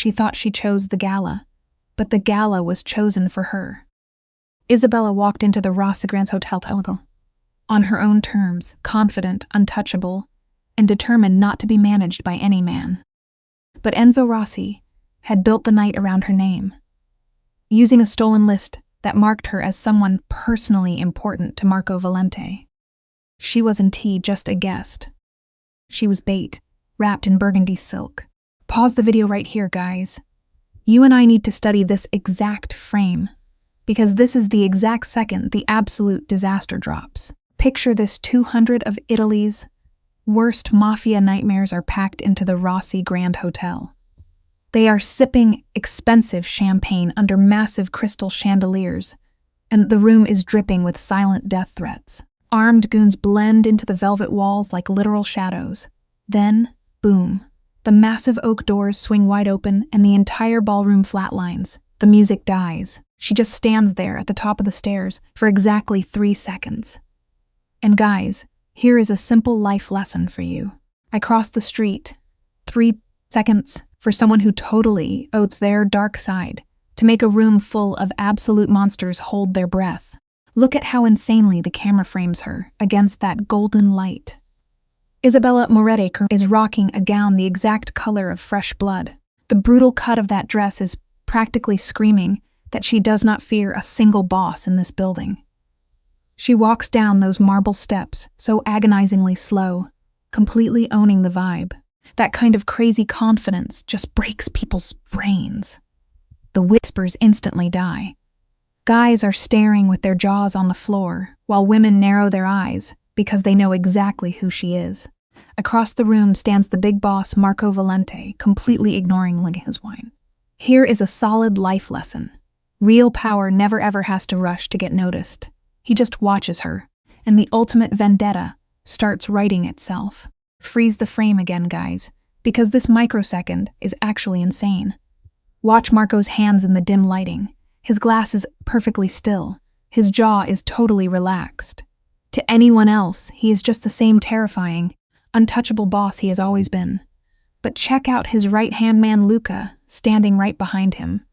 She thought she chose the Gala, but the Gala was chosen for her. Isabella walked into the Rossigrans Hotel on her own terms, confident, untouchable, and determined not to be managed by any man. But Enzo Rossi had built the night around her name, using a stolen list that marked her as someone personally important to Marco Valente. She wasn't just a guest. She was bait, wrapped in burgundy silk. Pause the video right here, guys. You and I need to study this exact frame, because this is the exact second the absolute disaster drops. Picture this: 200 of Italy's worst mafia nightmares are packed into the Rossi Grand Hotel. They are sipping expensive champagne under massive crystal chandeliers, and the room is dripping with silent death threats. Armed goons blend into the velvet walls like literal shadows. Then, boom, the massive oak doors swing wide open and the entire ballroom flatlines. The music dies. She just stands there at the top of the stairs for exactly 3 seconds. And guys, here is a simple life lesson for you. I crossed the street. 3 seconds for someone who totally owes their dark side to make a room full of absolute monsters hold their breath. Look at how insanely the camera frames her against that golden light. Isabella Moretti is rocking a gown the exact color of fresh blood. The brutal cut of that dress is practically screaming that she does not fear a single boss in this building. She walks down those marble steps, so agonizingly slow, completely owning the vibe. That kind of crazy confidence just breaks people's brains. The whispers instantly die. Guys are staring with their jaws on the floor, while women narrow their eyes because they know exactly who she is. Across the room stands the big boss Marco Valente, completely ignoring his wine. Here is a solid life lesson. Real power never ever has to rush to get noticed. He just watches her, and the ultimate vendetta starts writing itself. Freeze the frame again, guys, because this microsecond is actually insane. Watch Marco's hands in the dim lighting. His glass is perfectly still. His jaw is totally relaxed. To anyone else, he is just the same terrifying, untouchable boss he has always been. But check out his right-hand man Luca, standing right behind him.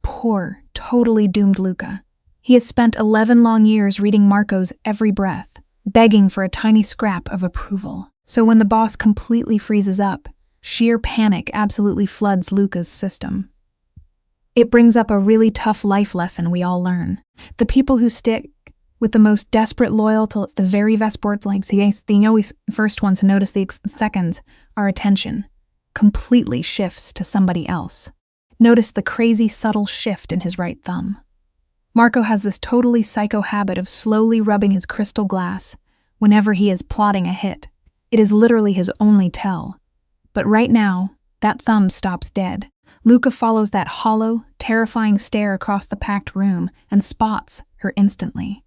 Poor, totally doomed Luca. He has spent 11 long years reading Marco's every breath, begging for a tiny scrap of approval. So when the boss completely freezes up, sheer panic absolutely floods Luca's system. It brings up a really tough life lesson we all learn. The people who stick with the most desperate loyal till it's the very Vesports like the always first ones to notice the seconds, our attention completely shifts to somebody else. Notice the crazy subtle shift in his right thumb. Marco has this totally psycho habit of slowly rubbing his crystal glass whenever he is plotting a hit. It is literally his only tell. But right now, that thumb stops dead. Luca follows that hollow, terrifying stare across the packed room and spots her instantly.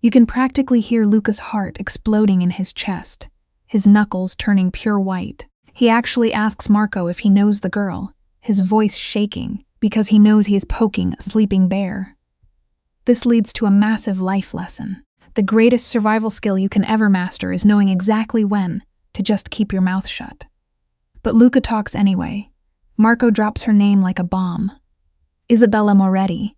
You can practically hear Luca's heart exploding in his chest, his knuckles turning pure white. He actually asks Marco if he knows the girl, his voice shaking because he knows he is poking a sleeping bear. This leads to a massive life lesson. The greatest survival skill you can ever master is knowing exactly when to just keep your mouth shut. But Luca talks anyway. Marco drops her name like a bomb. Isabella Moretti.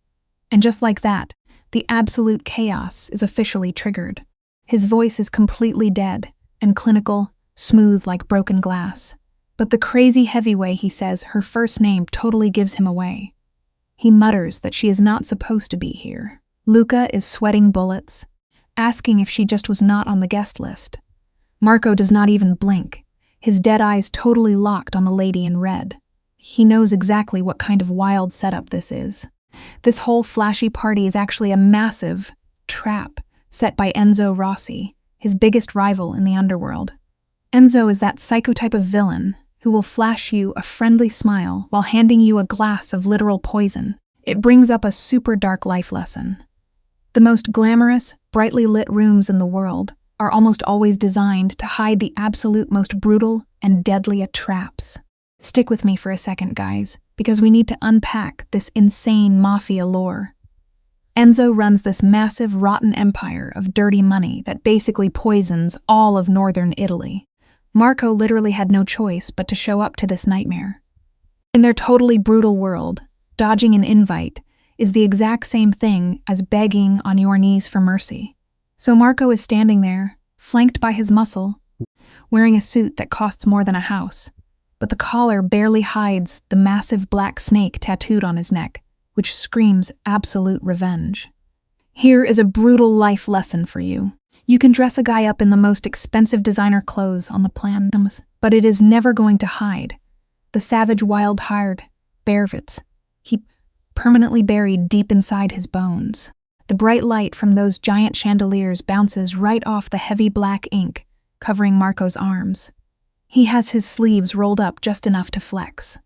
And just like that, the absolute chaos is officially triggered. His voice is completely dead and clinical, smooth like broken glass. But the crazy heavy way he says her first name totally gives him away. He mutters that she is not supposed to be here. Luca is sweating bullets, asking if she just was not on the guest list. Marco does not even blink, his dead eyes totally locked on the lady in red. He knows exactly what kind of wild setup this is. This whole flashy party is actually a massive trap set by Enzo Rossi, his biggest rival in the underworld. Enzo is that psychotype of villain who will flash you a friendly smile while handing you a glass of literal poison. It brings up a super dark life lesson. The most glamorous, brightly lit rooms in the world are almost always designed to hide the absolute most brutal and deadly traps. Stick with me for a second, guys, because we need to unpack this insane mafia lore. Enzo runs this massive, rotten empire of dirty money that basically poisons all of northern Italy. Marco literally had no choice but to show up to this nightmare. In their totally brutal world, dodging an invite is the exact same thing as begging on your knees for mercy. So Marco is standing there, flanked by his muscle, wearing a suit that costs more than a house, but the collar barely hides the massive black snake tattooed on his neck, which screams absolute revenge. Here is a brutal life lesson for you. You can dress a guy up in the most expensive designer clothes on the planet, but it is never going to hide the savage wild heart Bervitz he permanently buried deep inside his bones. The bright light from those giant chandeliers bounces right off the heavy black ink covering Marco's arms. He has his sleeves rolled up just enough to flex.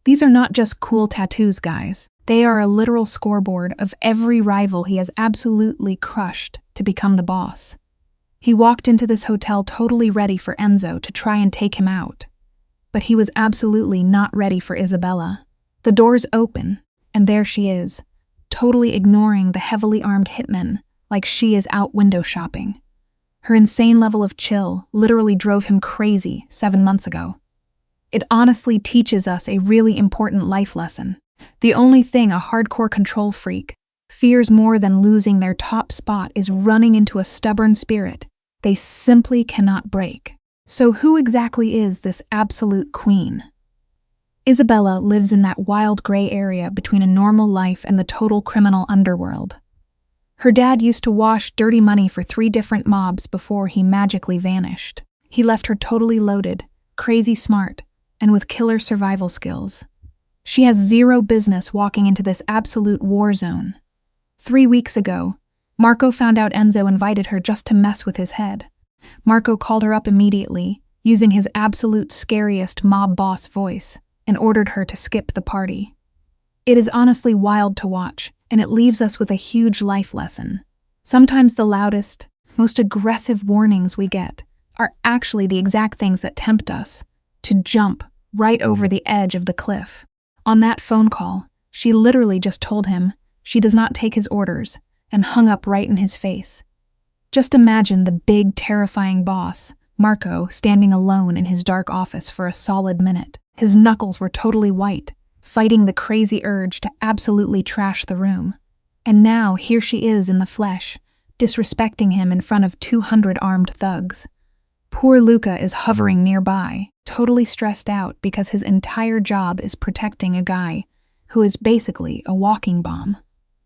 These are not just cool tattoos, guys. They are a literal scoreboard of every rival he has absolutely crushed to become the boss. He walked into this hotel totally ready for Enzo to try and take him out. But he was absolutely not ready for Isabella. The doors open, and there she is, totally ignoring the heavily armed hitmen like she is out window shopping. Her insane level of chill literally drove him crazy 7 months ago. It honestly teaches us a really important life lesson. The only thing a hardcore control freak fears more than losing their top spot is running into a stubborn spirit they simply cannot break. So who exactly is this absolute queen? Isabella lives in that wild gray area between a normal life and the total criminal underworld. Her dad used to wash dirty money for 3 different mobs before he magically vanished. He left her totally loaded, crazy smart, and with killer survival skills. She has zero business walking into this absolute war zone. 3 weeks ago, Marco found out Enzo invited her just to mess with his head. Marco called her up immediately, using his absolute scariest mob boss voice, and ordered her to skip the party. It is honestly wild to watch, and it leaves us with a huge life lesson. Sometimes the loudest, most aggressive warnings we get are actually the exact things that tempt us to jump right over the edge of the cliff. On that phone call, she literally just told him she does not take his orders and hung up right in his face. Just imagine the big, terrifying boss, Marco, standing alone in his dark office for a solid minute. His knuckles were totally white, fighting the crazy urge to absolutely trash the room. And now here she is in the flesh, disrespecting him in front of 200 armed thugs. Poor Luca is hovering nearby, totally stressed out because his entire job is protecting a guy who is basically a walking bomb.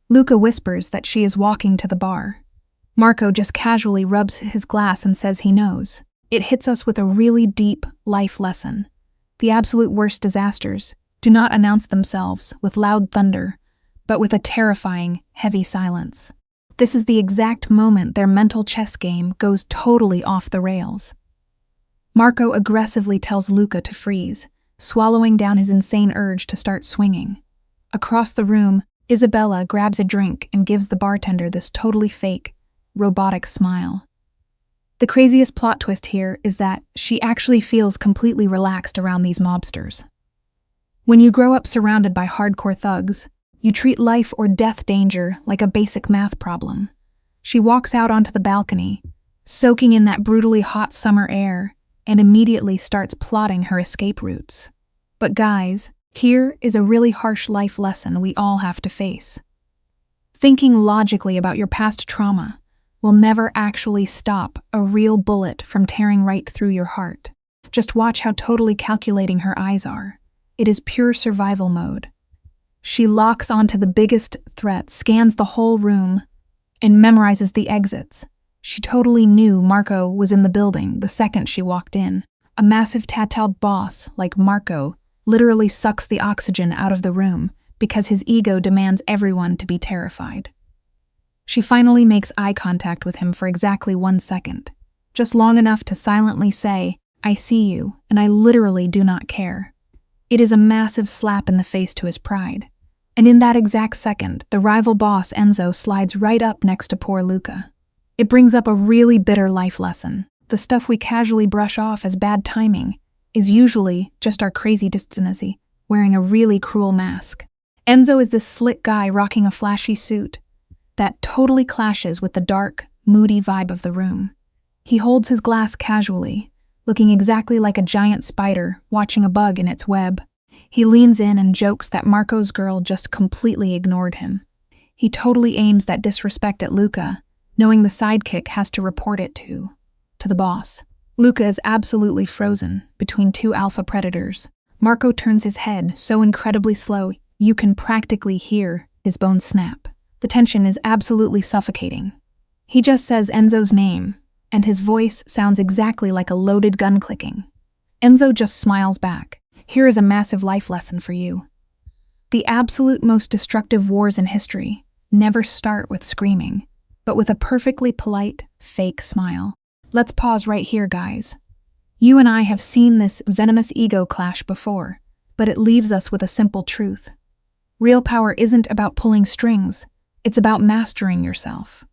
Luca whispers that she is walking to the bar. Marco just casually rubs his glass and says he knows. It hits us with a really deep life lesson. The absolute worst disasters do not announce themselves with loud thunder, but with a terrifying, heavy silence. This is the exact moment their mental chess game goes totally off the rails. Marco aggressively tells Luca to freeze, swallowing down his insane urge to start swinging. Across the room, Isabella grabs a drink and gives the bartender this totally fake, robotic smile. The craziest plot twist here is that she actually feels completely relaxed around these mobsters. When you grow up surrounded by hardcore thugs, you treat life or death danger like a basic math problem. She walks out onto the balcony, soaking in that brutally hot summer air, and immediately starts plotting her escape routes. But guys, here is a really harsh life lesson we all have to face. Thinking logically about your past trauma will never actually stop a real bullet from tearing right through your heart. Just watch how totally calculating her eyes are. It is pure survival mode. She locks onto the biggest threat, scans the whole room, and memorizes the exits. She totally knew Marco was in the building the second she walked in. A massive tattooed boss like Marco literally sucks the oxygen out of the room because his ego demands everyone to be terrified. She finally makes eye contact with him for exactly 1 second, just long enough to silently say, "I see you, and I literally do not care." It is a massive slap in the face to his pride. And in that exact second, the rival boss Enzo slides right up next to poor Luca. It brings up a really bitter life lesson. The stuff we casually brush off as bad timing is usually just our crazy destiny wearing a really cruel mask. Enzo is this slick guy rocking a flashy suit that totally clashes with the dark, moody vibe of the room. He holds his glass casually, looking exactly like a giant spider watching a bug in its web. He leans in and jokes that Marco's girl just completely ignored him. He totally aims that disrespect at Luca, knowing the sidekick has to report it to the boss. Luca is absolutely frozen between two alpha predators. Marco turns his head so incredibly slow you can practically hear his bones snap. The tension is absolutely suffocating. He just says Enzo's name, and his voice sounds exactly like a loaded gun clicking. Enzo just smiles back. Here is a massive life lesson for you. The absolute most destructive wars in history never start with screaming, but with a perfectly polite, fake smile. Let's pause right here, guys. You and I have seen this venomous ego clash before, but it leaves us with a simple truth. Real power isn't about pulling strings, it's about mastering yourself.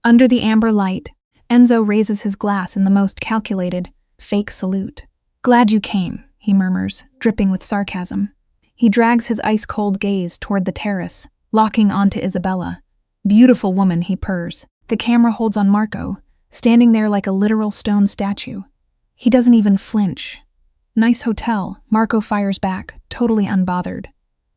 Under the amber light, Enzo raises his glass in the most calculated, fake salute. Glad you came, he murmurs, dripping with sarcasm. He drags his ice-cold gaze toward the terrace, locking onto Isabella. Beautiful woman, he purrs. The camera holds on Marco, standing there like a literal stone statue. He doesn't even flinch. Nice hotel, Marco fires back, totally unbothered.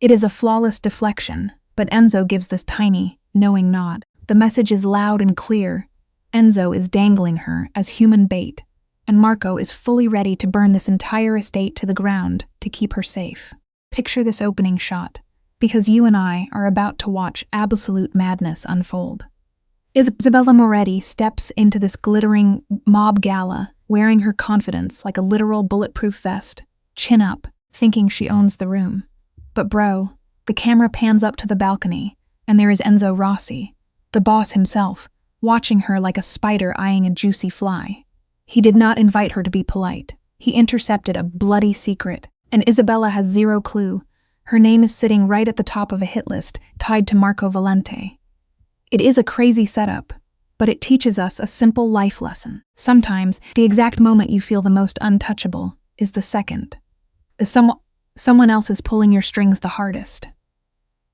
It is a flawless deflection, but Enzo gives this tiny, knowing nod. The message is loud and clear. Enzo is dangling her as human bait, and Marco is fully ready to burn this entire estate to the ground to keep her safe. Picture this opening shot, because you and I are about to watch absolute madness unfold. Isabella Moretti steps into this glittering mob gala, wearing her confidence like a literal bulletproof vest, chin up, thinking she owns the room. But bro, the camera pans up to the balcony, and there is Enzo Rossi, the boss himself, watching her like a spider eyeing a juicy fly. He did not invite her to be polite. He intercepted a bloody secret, and Isabella has zero clue. Her name is sitting right at the top of a hit list, tied to Marco Valente. It is a crazy setup, but it teaches us a simple life lesson. Sometimes, the exact moment you feel the most untouchable is the second. Someone else is pulling your strings the hardest.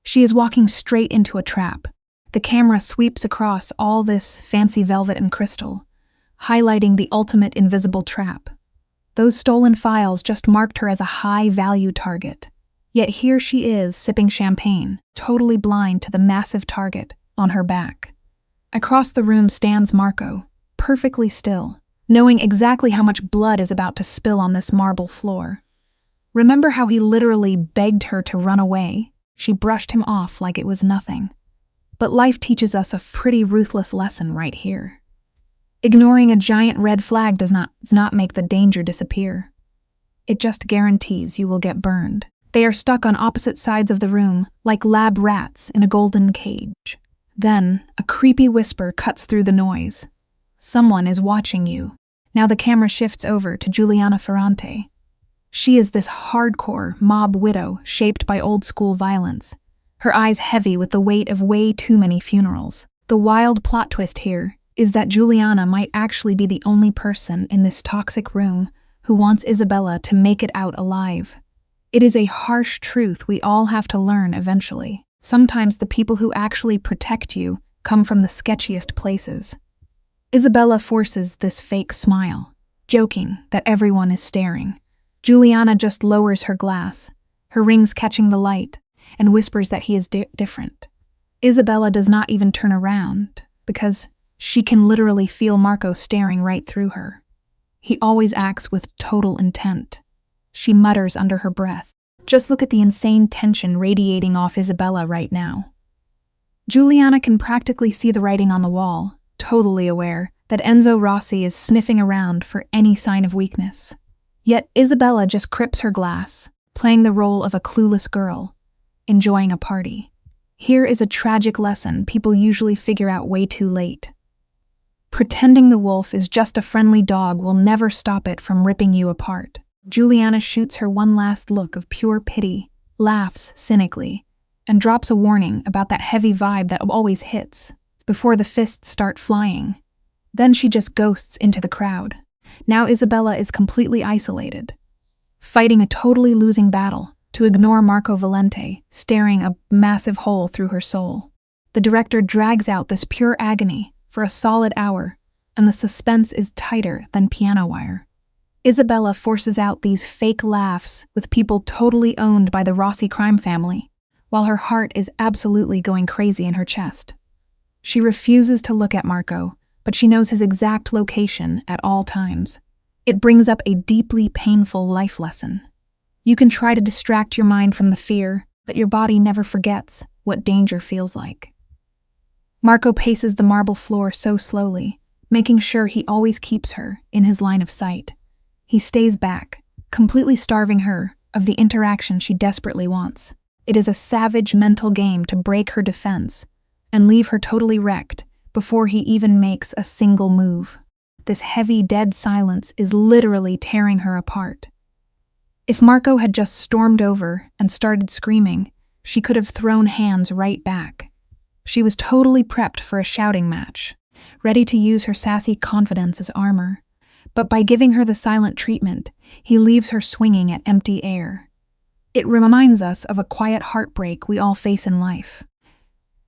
She is walking straight into a trap. The camera sweeps across all this fancy velvet and crystal, highlighting the ultimate invisible trap. Those stolen files just marked her as a high-value target. Yet here she is, sipping champagne, totally blind to the massive target on her back. Across the room stands Marco, perfectly still, knowing exactly how much blood is about to spill on this marble floor. Remember how he literally begged her to run away? She brushed him off like it was nothing. But life teaches us a pretty ruthless lesson right here. Ignoring a giant red flag does not make the danger disappear. It just guarantees you will get burned. They are stuck on opposite sides of the room, like lab rats in a golden cage. Then, a creepy whisper cuts through the noise. Someone is watching you. Now the camera shifts over to Giuliana Ferrante. She is this hardcore mob widow shaped by old-school violence, her eyes heavy with the weight of way too many funerals. The wild plot twist here is that Giuliana might actually be the only person in this toxic room who wants Isabella to make it out alive. It is a harsh truth we all have to learn eventually. Sometimes the people who actually protect you come from the sketchiest places. Isabella forces this fake smile, joking that everyone is staring. Giuliana just lowers her glass, her rings catching the light, and whispers that he is different. Isabella does not even turn around, because she can literally feel Marco staring right through her. He always acts with total intent. She mutters under her breath. Just look at the insane tension radiating off Isabella right now. Giuliana can practically see the writing on the wall, totally aware that Enzo Rossi is sniffing around for any sign of weakness. Yet Isabella just crips her glass, playing the role of a clueless girl, enjoying a party. Here is a tragic lesson people usually figure out way too late. Pretending the wolf is just a friendly dog will never stop it from ripping you apart. Giuliana shoots her one last look of pure pity, laughs cynically, and drops a warning about that heavy vibe that always hits before the fists start flying. Then she just ghosts into the crowd. Now Isabella is completely isolated, fighting a totally losing battle to ignore Marco Valente, staring a massive hole through her soul. The director drags out this pure agony for a solid hour, and the suspense is tighter than piano wire. Isabella forces out these fake laughs with people totally owned by the Rossi crime family, while her heart is absolutely going crazy in her chest. She refuses to look at Marco, but she knows his exact location at all times. It brings up a deeply painful life lesson. You can try to distract your mind from the fear, but your body never forgets what danger feels like. Marco paces the marble floor so slowly, making sure he always keeps her in his line of sight. He stays back, completely starving her of the interaction she desperately wants. It is a savage mental game to break her defense and leave her totally wrecked before he even makes a single move. This heavy, dead silence is literally tearing her apart. If Marco had just stormed over and started screaming, she could have thrown hands right back. She was totally prepped for a shouting match, ready to use her sassy confidence as armor. But by giving her the silent treatment, he leaves her swinging at empty air. It reminds us of a quiet heartbreak we all face in life.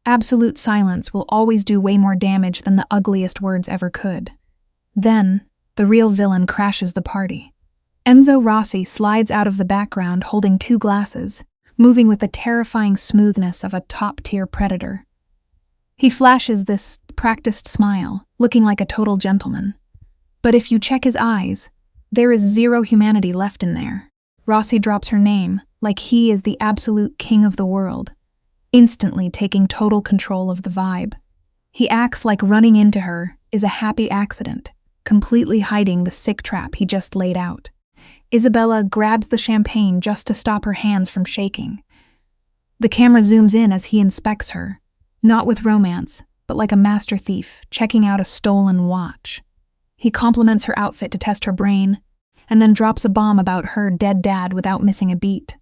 Absolute silence will always do way more damage than the ugliest words ever could. Then, the real villain crashes the party. Enzo Rossi slides out of the background holding 2 glasses, moving with the terrifying smoothness of a top-tier predator. He flashes this practiced smile, looking like a total gentleman. But if you check his eyes, there is zero humanity left in there. Rossi drops her name, like he is the absolute king of the world, instantly taking total control of the vibe. He acts like running into her is a happy accident, completely hiding the sick trap he just laid out. Isabella grabs the champagne just to stop her hands from shaking. The camera zooms in as he inspects her, not with romance, but like a master thief checking out a stolen watch. He compliments her outfit to test her brain, and then drops a bomb about her dead dad without missing a beat.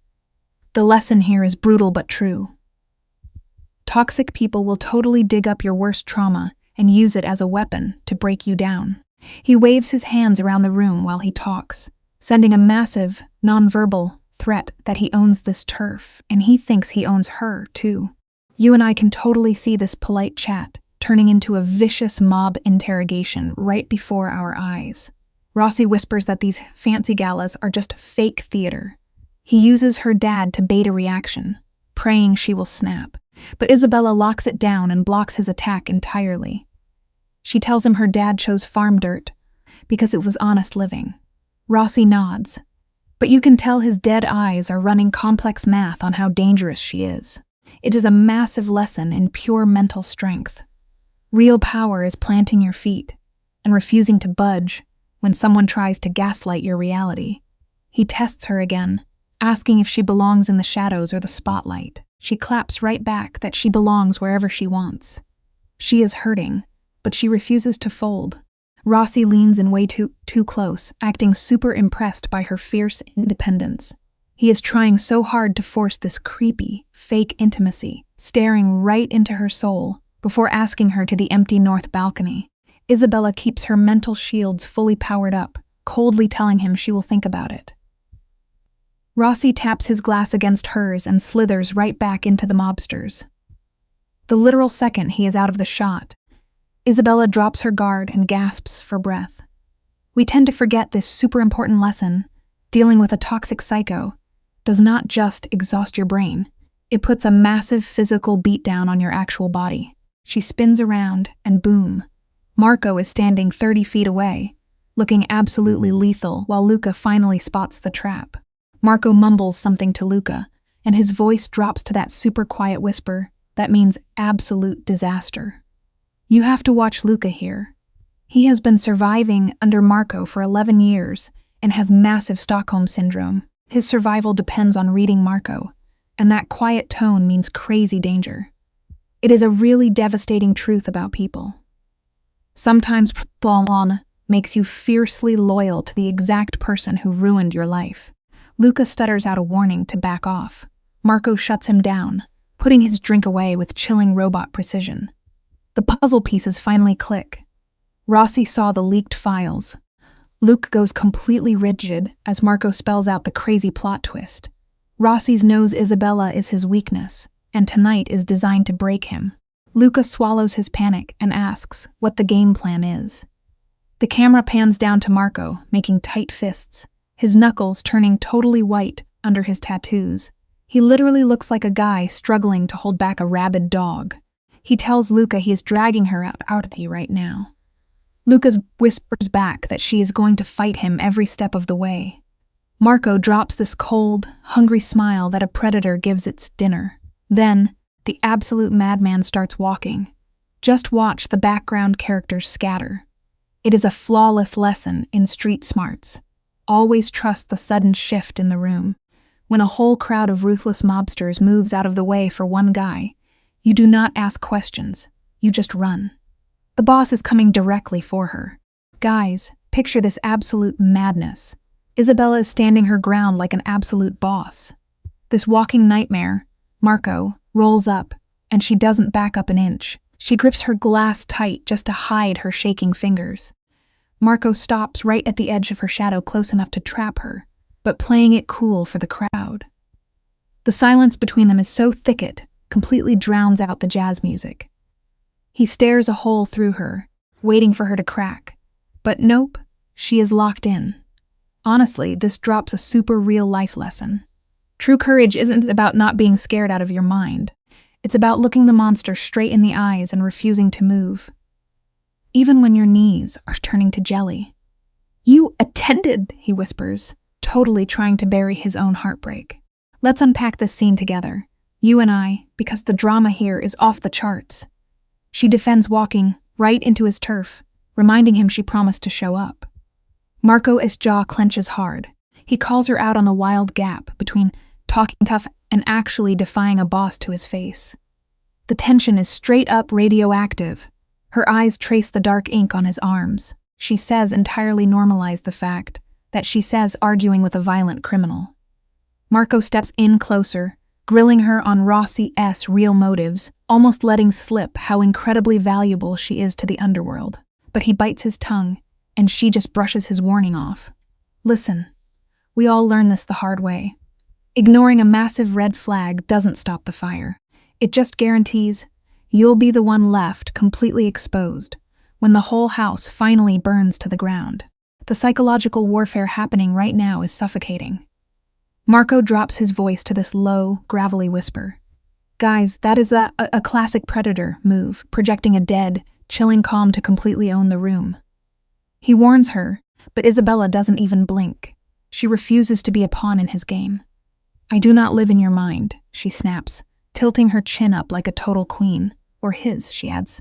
The lesson here is brutal but true. Toxic people will totally dig up your worst trauma and use it as a weapon to break you down. He waves his hands around the room while he talks, sending a massive, nonverbal threat that he owns this turf, and he thinks he owns her, too. You and I can totally see this polite chat turning into a vicious mob interrogation right before our eyes. Rossi whispers that these fancy galas are just fake theater. He uses her dad to bait a reaction, praying she will snap. But Isabella locks it down and blocks his attack entirely. She tells him her dad chose farm dirt because it was honest living. Rossi nods, but you can tell his dead eyes are running complex math on how dangerous she is. It is a massive lesson in pure mental strength. Real power is planting your feet and refusing to budge when someone tries to gaslight your reality. He tests her again, asking if she belongs in the shadows or the spotlight. She claps right back that she belongs wherever she wants. She is hurting, but she refuses to fold. Rossi leans in way too close, acting super impressed by her fierce independence. He is trying so hard to force this creepy, fake intimacy, staring right into her soul before asking her to the empty north balcony. Isabella keeps her mental shields fully powered up, coldly telling him she will think about it. Rossi taps his glass against hers and slithers right back into the mobsters. The literal second he is out of the shot, Isabella drops her guard and gasps for breath. We tend to forget this super important lesson. Dealing with a toxic psycho does not just exhaust your brain. It puts a massive physical beatdown on your actual body. She spins around, and boom. Marco is standing 30 feet away, looking absolutely lethal while Luca finally spots the trap. Marco mumbles something to Luca, and his voice drops to that super quiet whisper that means absolute disaster. You have to watch Luca here. He has been surviving under Marco for 11 years and has massive Stockholm syndrome. His survival depends on reading Marco, and that quiet tone means crazy danger. It is a really devastating truth about people. Sometimes betrayal makes you fiercely loyal to the exact person who ruined your life. Luca stutters out a warning to back off. Marco shuts him down, putting his drink away with chilling robot precision. The puzzle pieces finally click. Rossi saw the leaked files. Luke goes completely rigid as Marco spells out the crazy plot twist. Rossi's knows Isabella is his weakness, and tonight is designed to break him. Luca swallows his panic and asks what the game plan is. The camera pans down to Marco, making tight fists, his knuckles turning totally white under his tattoos. He literally looks like a guy struggling to hold back a rabid dog. He tells Luca he is dragging her out of here right now. Luca whispers back that she is going to fight him every step of the way. Marco drops this cold, hungry smile that a predator gives its dinner. Then, the absolute madman starts walking. Just watch the background characters scatter. It is a flawless lesson in street smarts. Always trust the sudden shift in the room. When a whole crowd of ruthless mobsters moves out of the way for one guy, you do not ask questions, you just run. The boss is coming directly for her. Guys, picture this absolute madness. Isabella is standing her ground like an absolute boss. This walking nightmare, Marco, rolls up, and she doesn't back up an inch. She grips her glass tight just to hide her shaking fingers. Marco stops right at the edge of her shadow close enough to trap her, but playing it cool for the crowd. The silence between them is so thick it completely drowns out the jazz music. He stares a hole through her, waiting for her to crack. But nope, she is locked in. Honestly, this drops a super real life lesson. True courage isn't about not being scared out of your mind. It's about looking the monster straight in the eyes and refusing to move. Even when your knees are turning to jelly. "You attended," he whispers, totally trying to bury his own heartbreak. "Let's unpack this scene together. You and I, because the drama here is off the charts." She defends walking right into his turf, reminding him she promised to show up. Marco's jaw clenches hard. He calls her out on the wild gap between talking tough and actually defying a boss to his face. The tension is straight up radioactive. Her eyes trace the dark ink on his arms. She says entirely normalize the fact that she says arguing with a violent criminal. Marco steps in closer, grilling her on Rossi's real motives, almost letting slip how incredibly valuable she is to the underworld. But he bites his tongue, and she just brushes his warning off. "Listen, we all learn this the hard way. Ignoring a massive red flag doesn't stop the fire. It just guarantees you'll be the one left completely exposed when the whole house finally burns to the ground. The psychological warfare happening right now is suffocating." Marco drops his voice to this low, gravelly whisper. "Guys, that is a classic predator move, projecting a dead, chilling calm to completely own the room." He warns her, but Isabella doesn't even blink. She refuses to be a pawn in his game. "I do not live in your mind," she snaps, tilting her chin up like a total queen. Or his, she adds.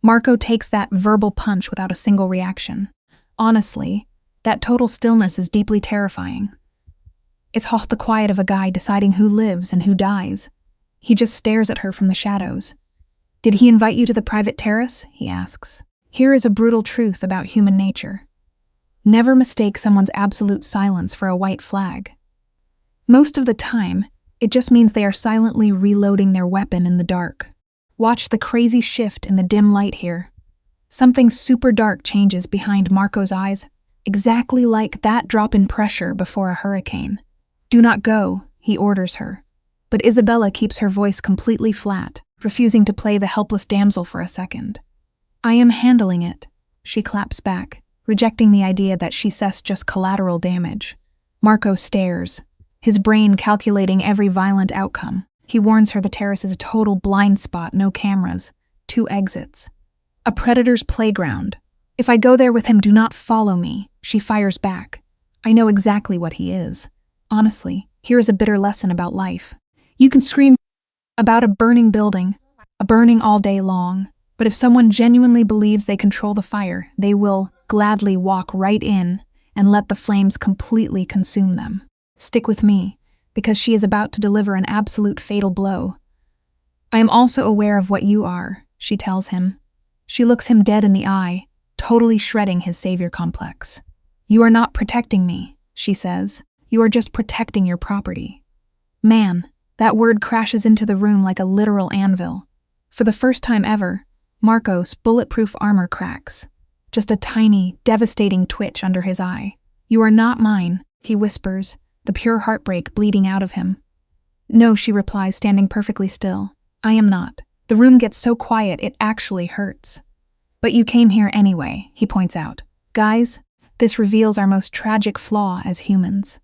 Marco takes that verbal punch without a single reaction. Honestly, that total stillness is deeply terrifying. It's half the quiet of a guy deciding who lives and who dies. He just stares at her from the shadows. "Did he invite you to the private terrace?" he asks. Here is a brutal truth about human nature. Never mistake someone's absolute silence for a white flag. Most of the time, it just means they are silently reloading their weapon in the dark. Watch the crazy shift in the dim light here. Something super dark changes behind Marco's eyes, exactly like that drop in pressure before a hurricane. "Do not go," he orders her. But Isabella keeps her voice completely flat, refusing to play the helpless damsel for a second. "I am handling it," she claps back, rejecting the idea that she says just collateral damage. Marco stares, his brain calculating every violent outcome. He warns her the terrace is a total blind spot, no cameras, 2 exits. A predator's playground. "If I go there with him, do not follow me," she fires back. "I know exactly what he is. Honestly, here is a bitter lesson about life. You can scream about a burning building, a burning all day long, but if someone genuinely believes they control the fire, they will gladly walk right in and let the flames completely consume them. Stick with me, because she is about to deliver an absolute fatal blow." "I am also aware of what you are," she tells him. She looks him dead in the eye, totally shredding his savior complex. "You are not protecting me," she says. "You are just protecting your property." Man, that word crashes into the room like a literal anvil. For the first time ever, Marco's bulletproof armor cracks. Just a tiny, devastating twitch under his eye. "You are not mine," he whispers, the pure heartbreak bleeding out of him. "No," she replies, standing perfectly still. "I am not." The room gets so quiet it actually hurts. "But you came here anyway," he points out. Guys, this reveals our most tragic flaw as humans.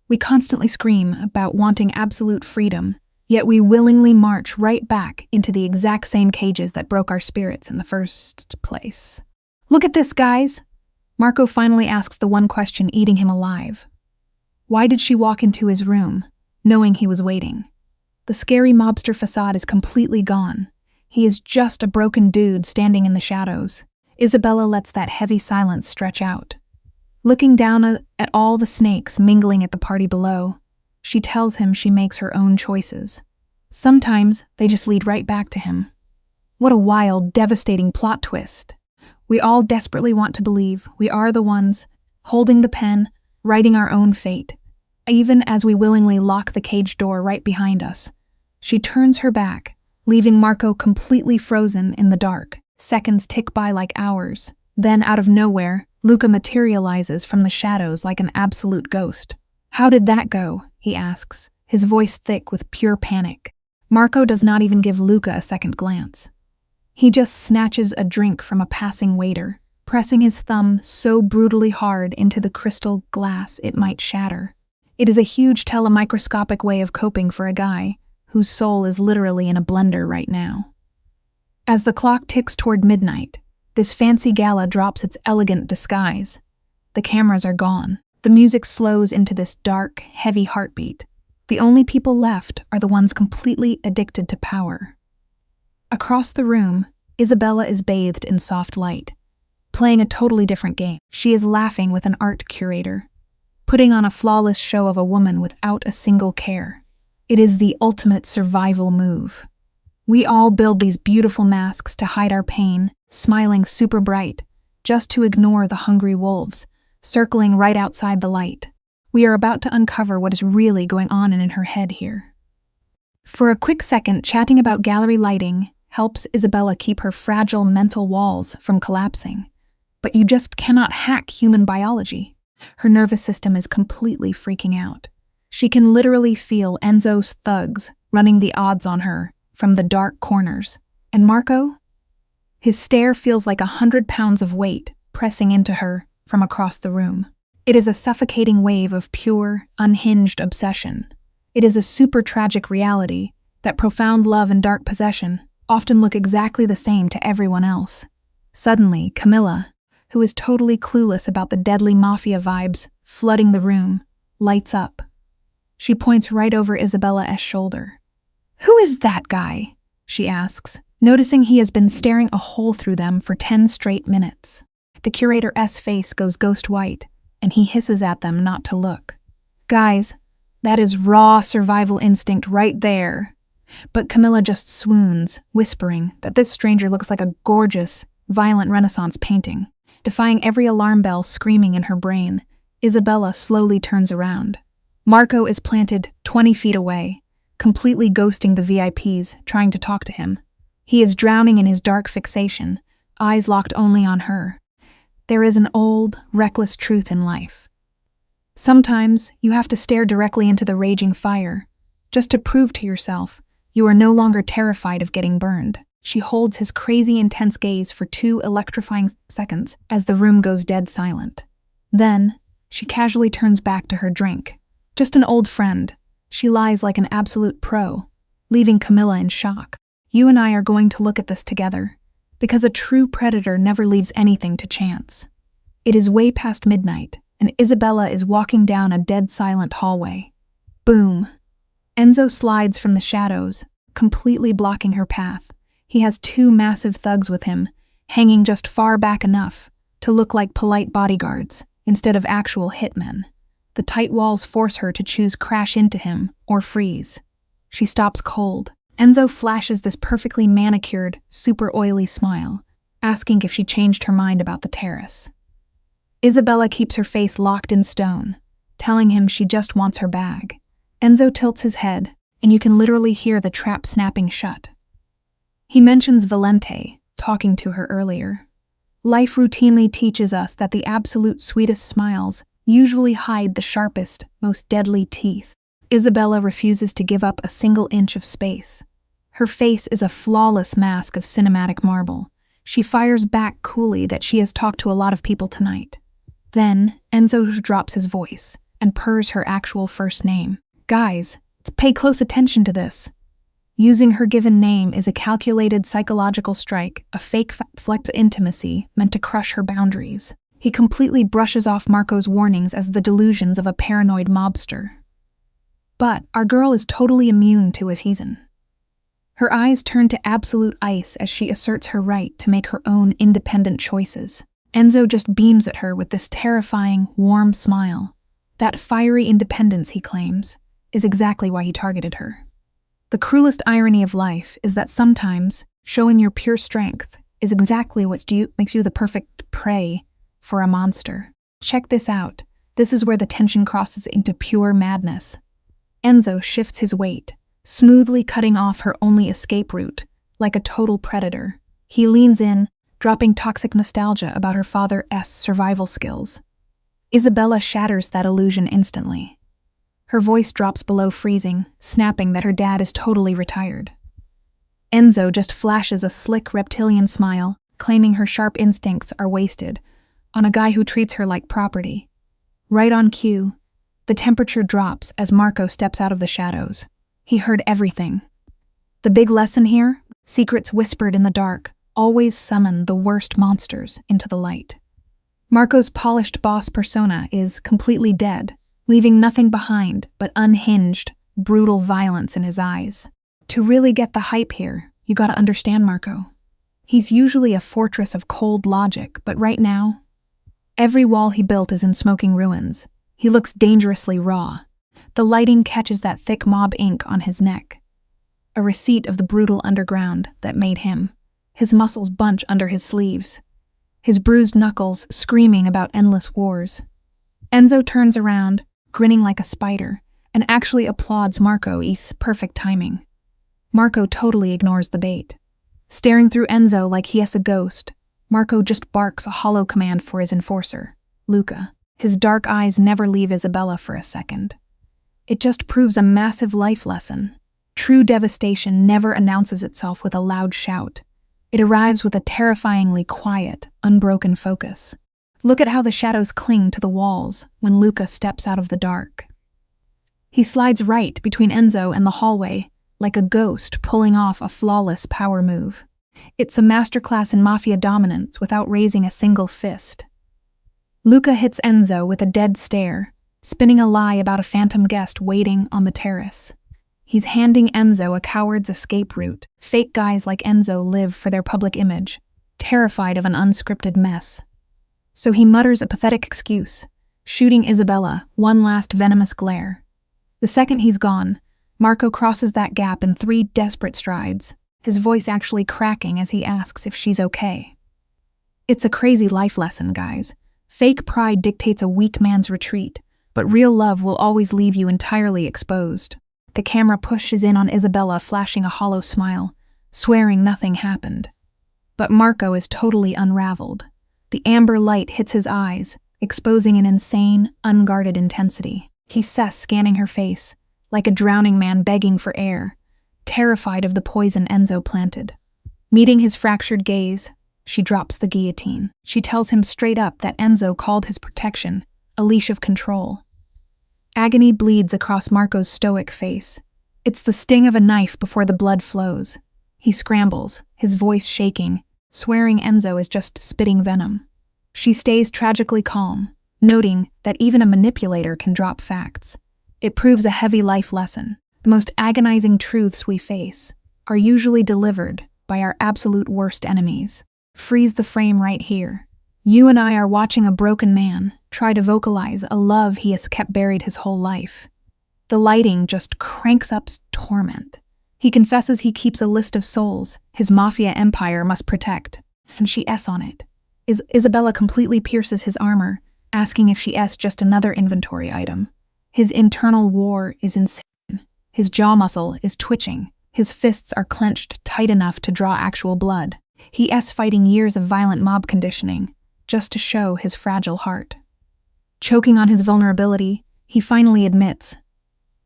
We constantly scream about wanting absolute freedom, yet we willingly march right back into the exact same cages that broke our spirits in the first place. Look at this, guys! Marco finally asks the one question eating him alive. Why did she walk into his room, knowing he was waiting? The scary mobster facade is completely gone. He is just a broken dude standing in the shadows. Isabella lets that heavy silence stretch out. Looking down at all the snakes mingling at the party below, she tells him she makes her own choices. Sometimes they just lead right back to him. What a wild, devastating plot twist. We all desperately want to believe we are the ones holding the pen, writing our own fate, even as we willingly lock the cage door right behind us. She turns her back, leaving Marco completely frozen in the dark. Seconds tick by like hours. Then, out of nowhere, Luca materializes from the shadows like an absolute ghost. How did that go? He asks, his voice thick with pure panic. Marco does not even give Luca a second glance. He just snatches a drink from a passing waiter, pressing his thumb so brutally hard into the crystal glass it might shatter. It is a huge telemicroscopic way of coping for a guy whose soul is literally in a blender right now. As the clock ticks toward midnight, this fancy gala drops its elegant disguise. The cameras are gone. The music slows into this dark, heavy heartbeat. The only people left are the ones completely addicted to power. Across the room, Isabella is bathed in soft light, playing a totally different game. She is laughing with an art curator, putting on a flawless show of a woman without a single care. It is the ultimate survival move. We all build these beautiful masks to hide our pain, smiling super bright, just to ignore the hungry wolves, circling right outside the light. We are about to uncover what is really going on in her head here. For a quick second, chatting about gallery lighting helps Isabella keep her fragile mental walls from collapsing. But you just cannot hack human biology. Her nervous system is completely freaking out. She can literally feel Enzo's thugs running the odds on her from the dark corners. And Marco? His stare feels like 100 pounds of weight pressing into her from across the room. It is a suffocating wave of pure, unhinged obsession. It is a super tragic reality that profound love and dark possession often look exactly the same to everyone else. Suddenly, Camilla, who is totally clueless about the deadly mafia vibes flooding the room, lights up. She points right over Isabella's shoulder. "Who is that guy?" she asks, noticing he has been staring a hole through them for 10 straight minutes. The curator's face goes ghost white, and he hisses at them not to look. Guys, that is raw survival instinct right there. But Camilla just swoons, whispering that this stranger looks like a gorgeous, violent Renaissance painting. Defying every alarm bell screaming in her brain, Isabella slowly turns around. Marco is planted 20 feet away, completely ghosting the VIPs, trying to talk to him. He is drowning in his dark fixation, eyes locked only on her. There is an old, reckless truth in life. Sometimes you have to stare directly into the raging fire, just to prove to yourself you are no longer terrified of getting burned. She holds his crazy, intense gaze for 2 electrifying seconds as the room goes dead silent. Then, she casually turns back to her drink. Just an old friend. She lies like an absolute pro, leaving Camilla in shock. You and I are going to look at this together, because a true predator never leaves anything to chance. It is way past midnight, and Isabella is walking down a dead silent hallway. Boom. Enzo slides from the shadows, completely blocking her path. He has 2 massive thugs with him, hanging just far back enough to look like polite bodyguards instead of actual hitmen. The tight walls force her to choose crash into him or freeze. She stops cold. Enzo flashes this perfectly manicured, super oily smile, asking if she changed her mind about the terrace. Isabella keeps her face locked in stone, telling him she just wants her bag. Enzo tilts his head, and you can literally hear the trap snapping shut. He mentions Valente, talking to her earlier. Life routinely teaches us that the absolute sweetest smiles usually hide the sharpest, most deadly teeth. Isabella refuses to give up a single inch of space. Her face is a flawless mask of cinematic marble. She fires back coolly that she has talked to a lot of people tonight. Then, Enzo drops his voice and purrs her actual first name. Guys, pay close attention to this. Using her given name is a calculated psychological strike, a fake select intimacy meant to crush her boundaries. He completely brushes off Marco's warnings as the delusions of a paranoid mobster. But our girl is totally immune to his season. Her eyes turn to absolute ice as she asserts her right to make her own independent choices. Enzo just beams at her with this terrifying, warm smile. That fiery independence, he claims, is exactly why he targeted her. The cruelest irony of life is that sometimes showing your pure strength is exactly what makes you the perfect prey for a monster. Check this out. This is where the tension crosses into pure madness. Enzo shifts his weight, smoothly cutting off her only escape route, like a total predator. He leans in, dropping toxic nostalgia about her father's survival skills. Isabella shatters that illusion instantly. Her voice drops below freezing, snapping that her dad is totally retired. Enzo just flashes a slick reptilian smile, claiming her sharp instincts are wasted on a guy who treats her like property. Right on cue, the temperature drops as Marco steps out of the shadows. He heard everything. The big lesson here? Secrets whispered in the dark always summon the worst monsters into the light. Marco's polished boss persona is completely dead, leaving nothing behind but unhinged, brutal violence in his eyes. To really get the hype here, you gotta understand Marco. He's usually a fortress of cold logic, but right now, every wall he built is in smoking ruins. He looks dangerously raw. The lighting catches that thick mob ink on his neck, a receipt of the brutal underground that made him. His muscles bunch under his sleeves, his bruised knuckles screaming about endless wars. Enzo turns around, grinning like a spider, and actually applauds Marco's perfect timing. Marco totally ignores the bait. Staring through Enzo like he is a ghost, Marco just barks a hollow command for his enforcer, Luca. His dark eyes never leave Isabella for a second. It just proves a massive life lesson. True devastation never announces itself with a loud shout. It arrives with a terrifyingly quiet, unbroken focus. Look at how the shadows cling to the walls when Luca steps out of the dark. He slides right between Enzo and the hallway, like a ghost pulling off a flawless power move. It's a masterclass in mafia dominance without raising a single fist. Luca hits Enzo with a dead stare, spinning a lie about a phantom guest waiting on the terrace. He's handing Enzo a coward's escape route. Fake guys like Enzo live for their public image, terrified of an unscripted mess. So he mutters a pathetic excuse, shooting Isabella one last venomous glare. The second he's gone, Marco crosses that gap in 3 desperate strides, his voice actually cracking as he asks if she's okay. It's a crazy life lesson, guys. Fake pride dictates a weak man's retreat, but real love will always leave you entirely exposed. The camera pushes in on Isabella, flashing a hollow smile, swearing nothing happened. But Marco is totally unraveled. The amber light hits his eyes, exposing an insane, unguarded intensity. He says, scanning her face, like a drowning man begging for air, terrified of the poison Enzo planted. Meeting his fractured gaze, she drops the guillotine. She tells him straight up that Enzo called his protection a leash of control. Agony bleeds across Marco's stoic face. It's the sting of a knife before the blood flows. He scrambles, his voice shaking, swearing Enzo is just spitting venom. She stays tragically calm, noting that even a manipulator can drop facts. It proves a heavy life lesson. The most agonizing truths we face are usually delivered by our absolute worst enemies. Freeze the frame right here. You and I are watching a broken man try to vocalize a love he has kept buried his whole life. The lighting just cranks up torment. He confesses he keeps a list of souls his mafia empire must protect, and she S on it. Isabella completely pierces his armor, asking if she S just another inventory item. His internal war is insane. His jaw muscle is twitching. His fists are clenched tight enough to draw actual blood. He S fighting years of violent mob conditioning, just to show his fragile heart. Choking on his vulnerability, he finally admits,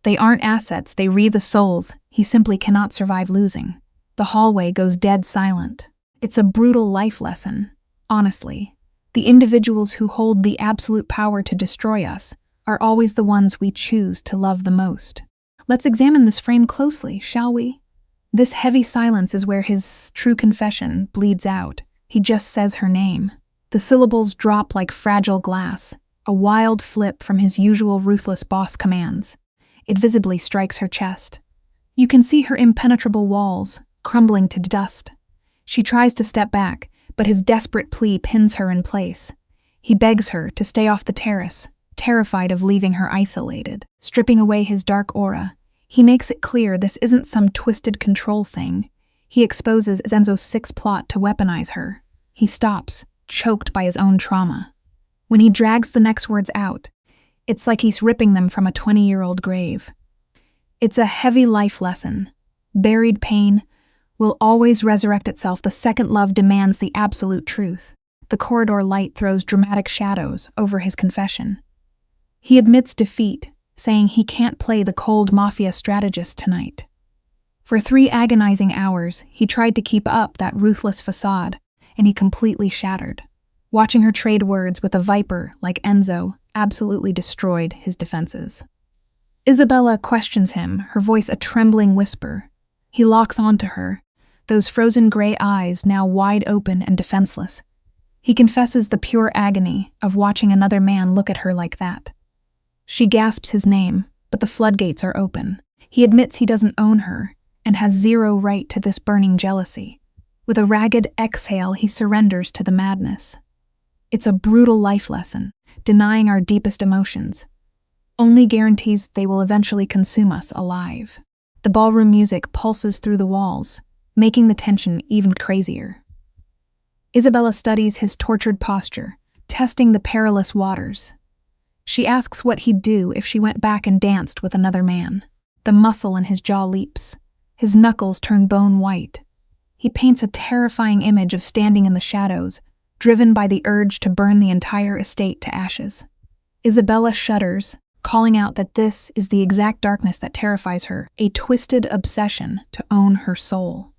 they aren't assets, they read the souls, he simply cannot survive losing. The hallway goes dead silent. It's a brutal life lesson, honestly. The individuals who hold the absolute power to destroy us are always the ones we choose to love the most. Let's examine this frame closely, shall we? This heavy silence is where his true confession bleeds out. He just says her name. The syllables drop like fragile glass, a wild flip from his usual ruthless boss commands. It visibly strikes her chest. You can see her impenetrable walls, crumbling to dust. She tries to step back, but his desperate plea pins her in place. He begs her to stay off the terrace, terrified of leaving her isolated. Stripping away his dark aura, he makes it clear this isn't some twisted control thing. He exposes Enzo's sick plot to weaponize her. He stops, choked by his own trauma. When he drags the next words out, it's like he's ripping them from a 20-year-old grave. It's a heavy life lesson. Buried pain will always resurrect itself the second love demands the absolute truth. The corridor light throws dramatic shadows over his confession. He admits defeat, saying he can't play the cold mafia strategist tonight. For 3 agonizing hours, he tried to keep up that ruthless facade, and he completely shattered. Watching her trade words with a viper like Enzo absolutely destroyed his defenses. Isabella questions him, her voice a trembling whisper. He locks onto her, those frozen gray eyes now wide open and defenseless. He confesses the pure agony of watching another man look at her like that. She gasps his name, but the floodgates are open. He admits he doesn't own her and has zero right to this burning jealousy. With a ragged exhale, he surrenders to the madness. It's a brutal life lesson, denying our deepest emotions only guarantees they will eventually consume us alive. The ballroom music pulses through the walls, making the tension even crazier. Isabella studies his tortured posture, testing the perilous waters. She asks what he'd do if she went back and danced with another man. The muscle in his jaw leaps. His knuckles turn bone white. He paints a terrifying image of standing in the shadows, driven by the urge to burn the entire estate to ashes. Isabella shudders, calling out that this is the exact darkness that terrifies her, a twisted obsession to own her soul.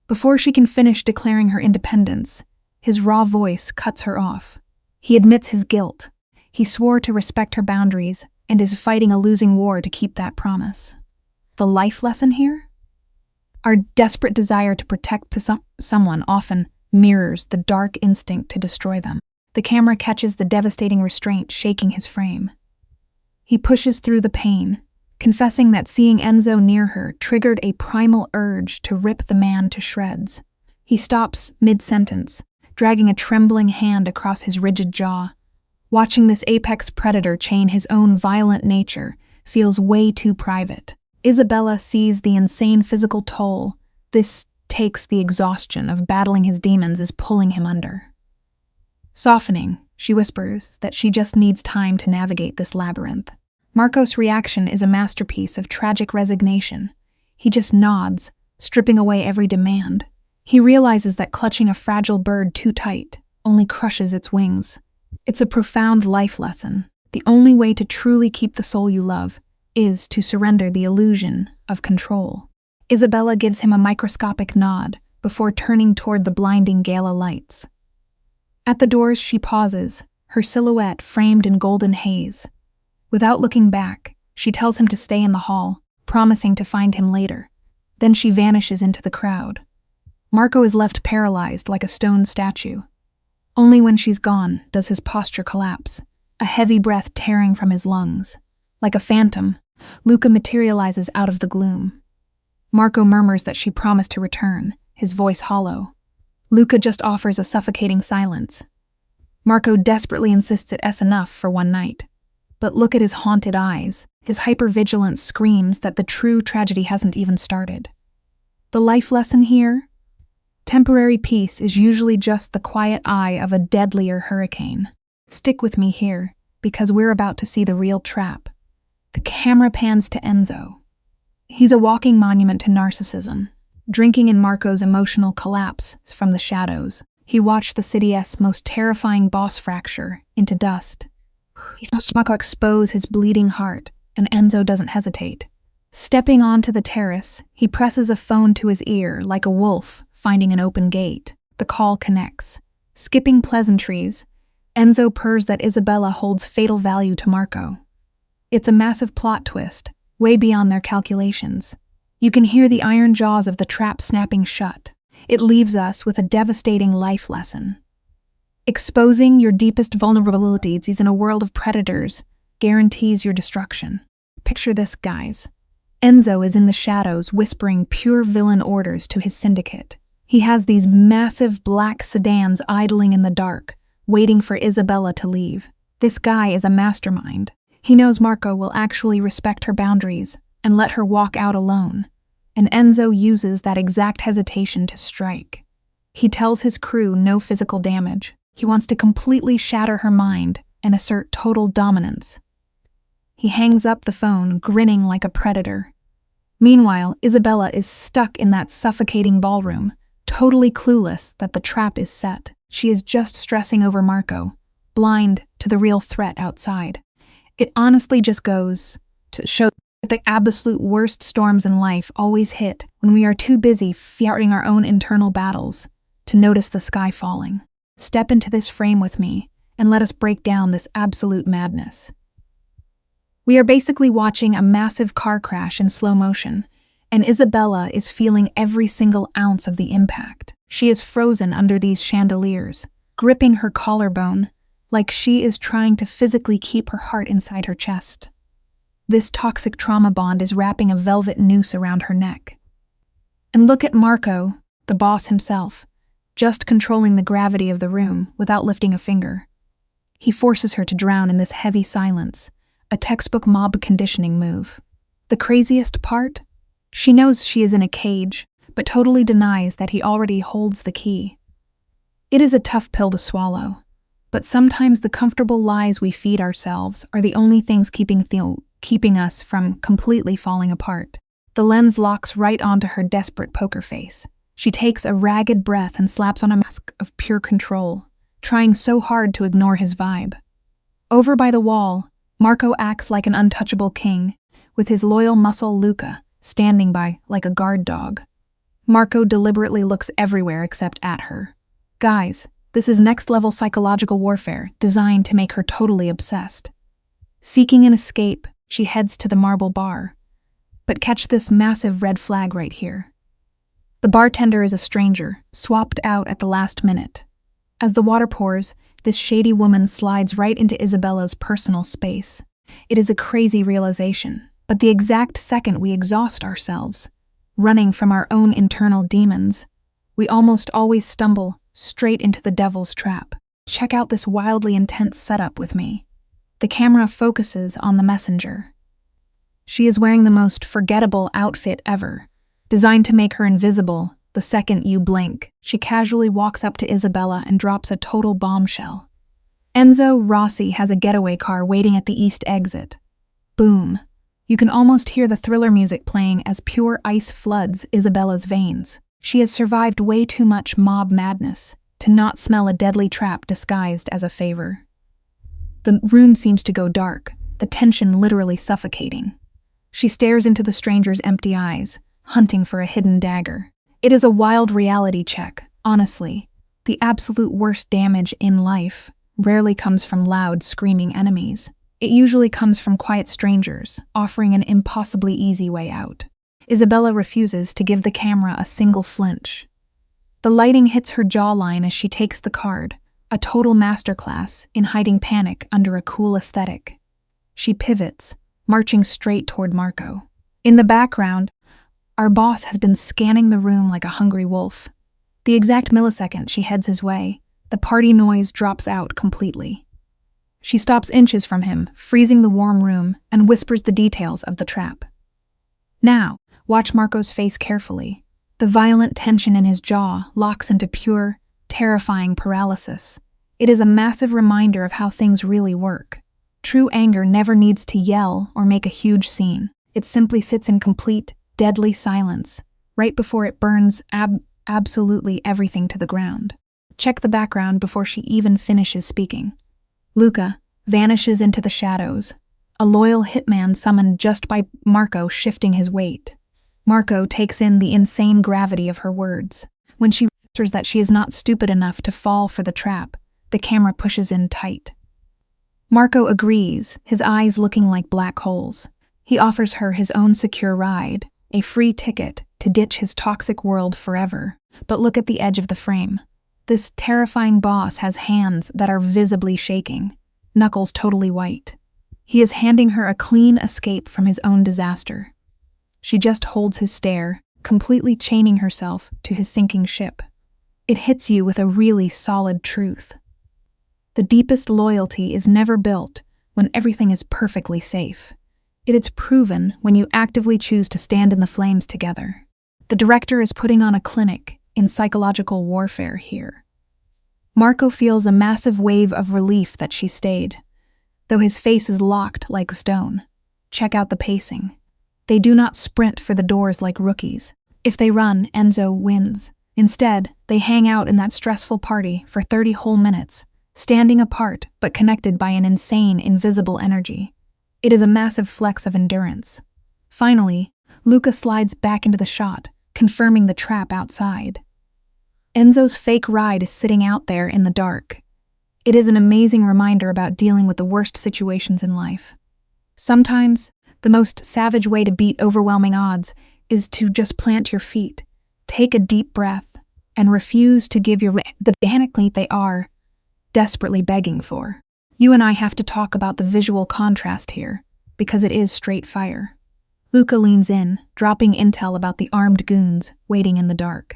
Before she can finish declaring her independence, his raw voice cuts her off. He admits his guilt. He swore to respect her boundaries and is fighting a losing war to keep that promise. The life lesson here? Our desperate desire to protect someone often mirrors the dark instinct to destroy them. The camera catches the devastating restraint shaking his frame. He pushes through the pain, confessing that seeing Enzo near her triggered a primal urge to rip the man to shreds. He stops mid-sentence, dragging a trembling hand across his rigid jaw. Watching this apex predator chain his own violent nature feels way too private. Isabella sees the insane physical toll this takes. The exhaustion of battling his demons is pulling him under. Softening, she whispers that she just needs time to navigate this labyrinth. Marco's reaction is a masterpiece of tragic resignation. He just nods, stripping away every demand. He realizes that clutching a fragile bird too tight only crushes its wings. It's a profound life lesson. The only way to truly keep the soul you love is to surrender the illusion of control. Isabella gives him a microscopic nod before turning toward the blinding Gala lights. At the doors, she pauses, her silhouette framed in golden haze. Without looking back, she tells him to stay in the hall, promising to find him later. Then she vanishes into the crowd. Marco is left paralyzed like a stone statue. Only when she's gone does his posture collapse, a heavy breath tearing from his lungs. Like a phantom, Luca materializes out of the gloom. Marco murmurs that she promised to return, his voice hollow. Luca just offers a suffocating silence. Marco desperately insists it's enough for one night. But look at his haunted eyes. His hypervigilance screams that the true tragedy hasn't even started. The life lesson here? Temporary peace is usually just the quiet eye of a deadlier hurricane. Stick with me here, because we're about to see the real trap. The camera pans to Enzo. He's a walking monument to narcissism. Drinking in Marco's emotional collapse from the shadows, he watched the city's most terrifying boss fracture into dust. He saw Marco expose his bleeding heart, and Enzo doesn't hesitate. Stepping onto the terrace, he presses a phone to his ear like a wolf finding an open gate. The call connects. Skipping pleasantries, Enzo purrs that Isabella holds fatal value to Marco. It's a massive plot twist, way beyond their calculations. You can hear the iron jaws of the trap snapping shut. It leaves us with a devastating life lesson. Exposing your deepest vulnerabilities in a world of predators guarantees your destruction. Picture this, guys. Enzo is in the shadows whispering pure villain orders to his syndicate. He has these massive black sedans idling in the dark, waiting for Isabella to leave. This guy is a mastermind. He knows Marco will actually respect her boundaries and let her walk out alone. And Enzo uses that exact hesitation to strike. He tells his crew no physical damage. He wants to completely shatter her mind and assert total dominance. He hangs up the phone, grinning like a predator. Meanwhile, Isabella is stuck in that suffocating ballroom, totally clueless that the trap is set. She is just stressing over Marco, blind to the real threat outside. It honestly just goes to show that the absolute worst storms in life always hit when we are too busy fighting our own internal battles to notice the sky falling. Step into this frame with me and let us break down this absolute madness. We are basically watching a massive car crash in slow motion, and Isabella is feeling every single ounce of the impact. She is frozen under these chandeliers, gripping her collarbone like she is trying to physically keep her heart inside her chest. This toxic trauma bond is wrapping a velvet noose around her neck. And look at Marco, the boss himself, just controlling the gravity of the room without lifting a finger. He forces her to drown in this heavy silence, a textbook mob conditioning move. The craziest part? She knows she is in a cage, but totally denies that he already holds the key. It is a tough pill to swallow, but sometimes the comfortable lies we feed ourselves are the only things keeping us from completely falling apart. The lens locks right onto her desperate poker face. She takes a ragged breath and slaps on a mask of pure control, trying so hard to ignore his vibe. Over by the wall, Marco acts like an untouchable king, with his loyal muscle Luca standing by like a guard dog. Marco deliberately looks everywhere except at her. Guys, this is next-level psychological warfare designed to make her totally obsessed. Seeking an escape, she heads to the marble bar. But catch this massive red flag right here. The bartender is a stranger, swapped out at the last minute. As the water pours, this shady woman slides right into Isabella's personal space. It is a crazy realization, but the exact second we exhaust ourselves, running from our own internal demons, we almost always stumble straight into the devil's trap. Check out this wildly intense setup with me. The camera focuses on the messenger. She is wearing the most forgettable outfit ever, designed to make her invisible the second you blink. She casually walks up to Isabella and drops a total bombshell. Enzo Rossi has a getaway car waiting at the east exit. Boom. You can almost hear the thriller music playing as pure ice floods Isabella's veins. She has survived way too much mob madness to not smell a deadly trap disguised as a favor. The room seems to go dark, the tension literally suffocating. She stares into the stranger's empty eyes, hunting for a hidden dagger. It is a wild reality check, honestly. The absolute worst damage in life rarely comes from loud, screaming enemies. It usually comes from quiet strangers, offering an impossibly easy way out. Isabella refuses to give the camera a single flinch. The lighting hits her jawline as she takes the card, a total masterclass in hiding panic under a cool aesthetic. She pivots, marching straight toward Marco. In the background, our boss has been scanning the room like a hungry wolf. The exact millisecond she heads his way, the party noise drops out completely. She stops inches from him, freezing the warm room, and whispers the details of the trap. Now, watch Marco's face carefully. The violent tension in his jaw locks into pure, terrifying paralysis. It is a massive reminder of how things really work. True anger never needs to yell or make a huge scene. It simply sits in complete, deadly silence, right before it burns absolutely everything to the ground. Check the background before she even finishes speaking. Luca vanishes into the shadows, a loyal hitman summoned just by Marco shifting his weight. Marco takes in the insane gravity of her words. When she answers that she is not stupid enough to fall for the trap. The camera pushes in tight. Marco agrees, his eyes looking like black holes. He offers her his own secure ride, a free ticket to ditch his toxic world forever. But look at the edge of the frame. This terrifying boss has hands that are visibly shaking, knuckles totally white. He is handing her a clean escape from his own disaster. She just holds his stare, completely chaining herself to his sinking ship. It hits you with a really solid truth. The deepest loyalty is never built when everything is perfectly safe. It is proven when you actively choose to stand in the flames together. The director is putting on a clinic in psychological warfare here. Marco feels a massive wave of relief that she stayed, though his face is locked like stone. Check out the pacing. They do not sprint for the doors like rookies. If they run, Enzo wins. Instead, they hang out in that stressful party for 30 whole minutes, standing apart but connected by an insane, invisible energy. It is a massive flex of endurance. Finally, Luca slides back into the shot, confirming the trap outside. Enzo's fake ride is sitting out there in the dark. It is an amazing reminder about dealing with the worst situations in life. Sometimes, the most savage way to beat overwhelming odds is to just plant your feet, take a deep breath, and refuse to give the panic they are desperately begging for. You and I have to talk about the visual contrast here, because it is straight fire. Luca leans in, dropping intel about the armed goons waiting in the dark.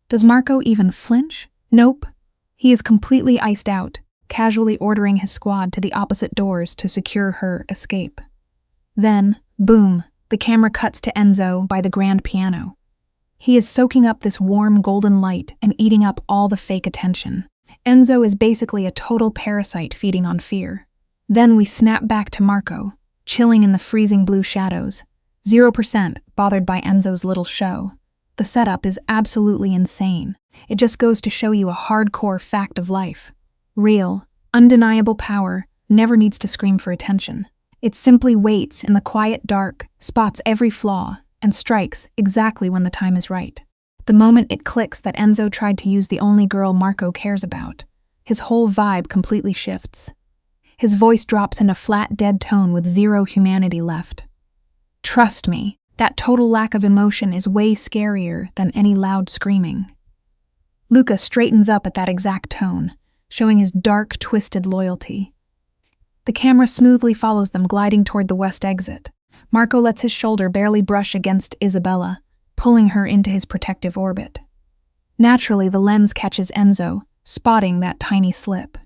Does Marco even flinch? Nope. He is completely iced out, casually ordering his squad to the opposite doors to secure her escape. Then, boom, the camera cuts to Enzo by the grand piano. He is soaking up this warm golden light and eating up all the fake attention. Enzo is basically a total parasite feeding on fear. Then we snap back to Marco, chilling in the freezing blue shadows, 0% bothered by Enzo's little show. The setup is absolutely insane. It just goes to show you a hardcore fact of life. Real, undeniable power never needs to scream for attention. It simply waits in the quiet dark, spots every flaw, and strikes exactly when the time is right. The moment it clicks that Enzo tried to use the only girl Marco cares about, his whole vibe completely shifts. His voice drops in a flat, dead tone with zero humanity left. Trust me, that total lack of emotion is way scarier than any loud screaming. Luca straightens up at that exact tone, showing his dark, twisted loyalty. The camera smoothly follows them, gliding toward the west exit. Marco lets his shoulder barely brush against Isabella, pulling her into his protective orbit. Naturally, the lens catches Enzo, spotting that tiny slip.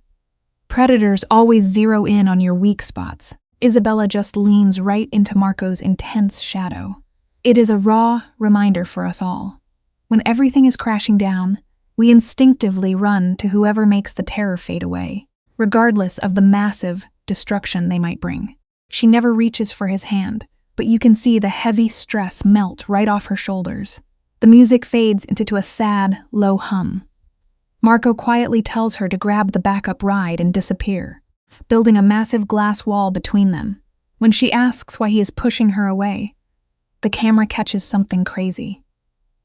Predators always zero in on your weak spots. Isabella just leans right into Marco's intense shadow. It is a raw reminder for us all. When everything is crashing down, we instinctively run to whoever makes the terror fade away, regardless of the massive destruction they might bring. She never reaches for his hand, but you can see the heavy stress melt right off her shoulders. The music fades into a sad, low hum. Marco quietly tells her to grab the backup ride and disappear, building a massive glass wall between them. When she asks why he is pushing her away, the camera catches something crazy.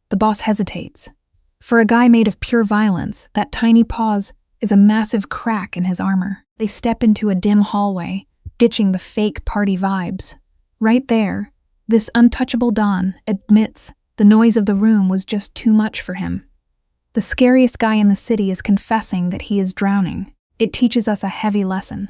The boss hesitates. For a guy made of pure violence, that tiny pause is a massive crack in his armor. They step into a dim hallway, ditching the fake party vibes. Right there, this untouchable Don admits the noise of the room was just too much for him. The scariest guy in the city is confessing that he is drowning. It teaches us a heavy lesson.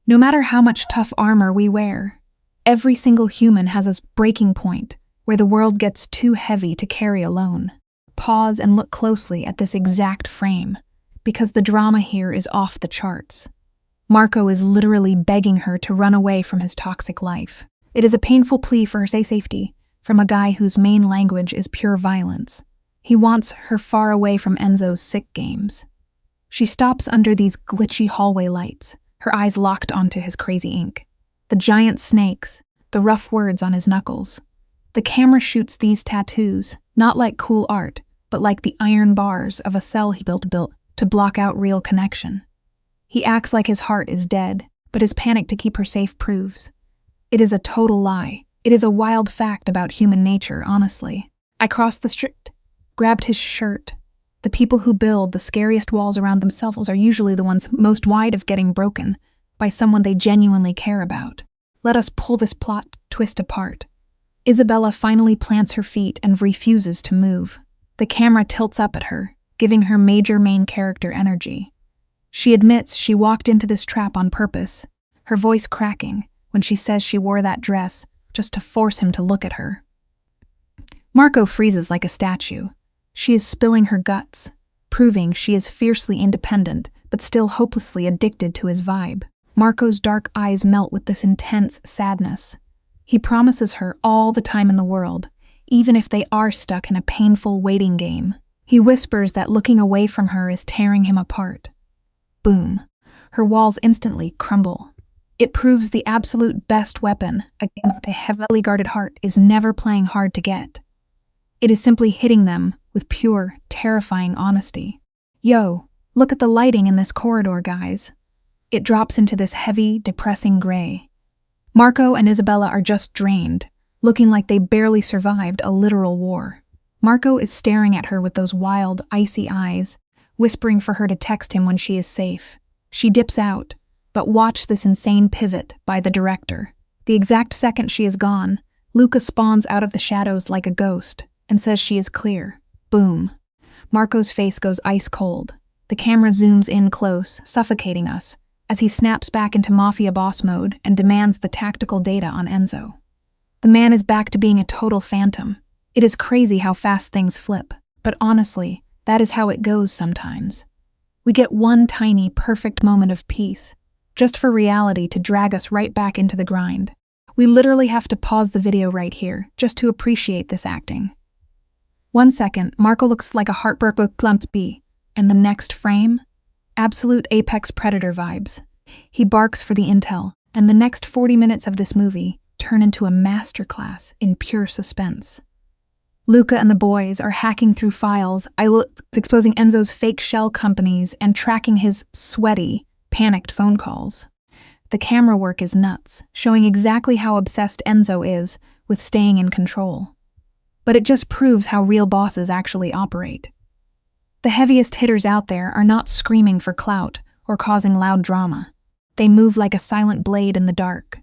No matter how much tough armor we wear, every single human has a breaking point where the world gets too heavy to carry alone. Pause and look closely at this exact frame, because the drama here is off the charts. Marco is literally begging her to run away from his toxic life. It is a painful plea for her safety from a guy whose main language is pure violence. He wants her far away from Enzo's sick games. She stops under these glitchy hallway lights, her eyes locked onto his crazy ink. The giant snakes, the rough words on his knuckles. The camera shoots these tattoos, not like cool art, but like the iron bars of a cell he built to block out real connection. He acts like his heart is dead, but his panic to keep her safe proves. It is a total lie. It is a wild fact about human nature, honestly. I crossed the street, grabbed his shirt, The people who build the scariest walls around themselves are usually the ones most wide of getting broken by someone they genuinely care about. Let us pull this plot twist apart. Isabella finally plants her feet and refuses to move. The camera tilts up at her, giving her major main character energy. She admits she walked into this trap on purpose, her voice cracking when she says she wore that dress just to force him to look at her. Marco freezes like a statue. She is spilling her guts, proving she is fiercely independent but still hopelessly addicted to his vibe. Marco's dark eyes melt with this intense sadness. He promises her all the time in the world, even if they are stuck in a painful waiting game. He whispers that looking away from her is tearing him apart. Boom. Her walls instantly crumble. It proves the absolute best weapon against a heavily guarded heart is never playing hard to get. It is simply hitting them with pure, terrifying honesty. Yo, look at the lighting in this corridor, guys. It drops into this heavy, depressing gray. Marco and Isabella are just drained, looking like they barely survived a literal war. Marco is staring at her with those wild, icy eyes, whispering for her to text him when she is safe. She dips out, but watch this insane pivot by the director. The exact second she is gone, Luca spawns out of the shadows like a ghost and says she is clear. Boom. Marco's face goes ice cold. The camera zooms in close, suffocating us, as he snaps back into Mafia Boss mode and demands the tactical data on Enzo. The man is back to being a total phantom. It is crazy how fast things flip, but honestly, that is how it goes sometimes. We get one tiny, perfect moment of peace, just for reality to drag us right back into the grind. We literally have to pause the video right here, just to appreciate this acting. 1 second, Marco looks like a heartbroken clumped bee, and the next frame? Absolute apex predator vibes. He barks for the intel, and the next 40 minutes of this movie turn into a masterclass in pure suspense. Luca and the boys are hacking through files, exposing Enzo's fake shell companies and tracking his sweaty, panicked phone calls. The camera work is nuts, showing exactly how obsessed Enzo is with staying in control. But it just proves how real bosses actually operate. The heaviest hitters out there are not screaming for clout or causing loud drama. They move like a silent blade in the dark.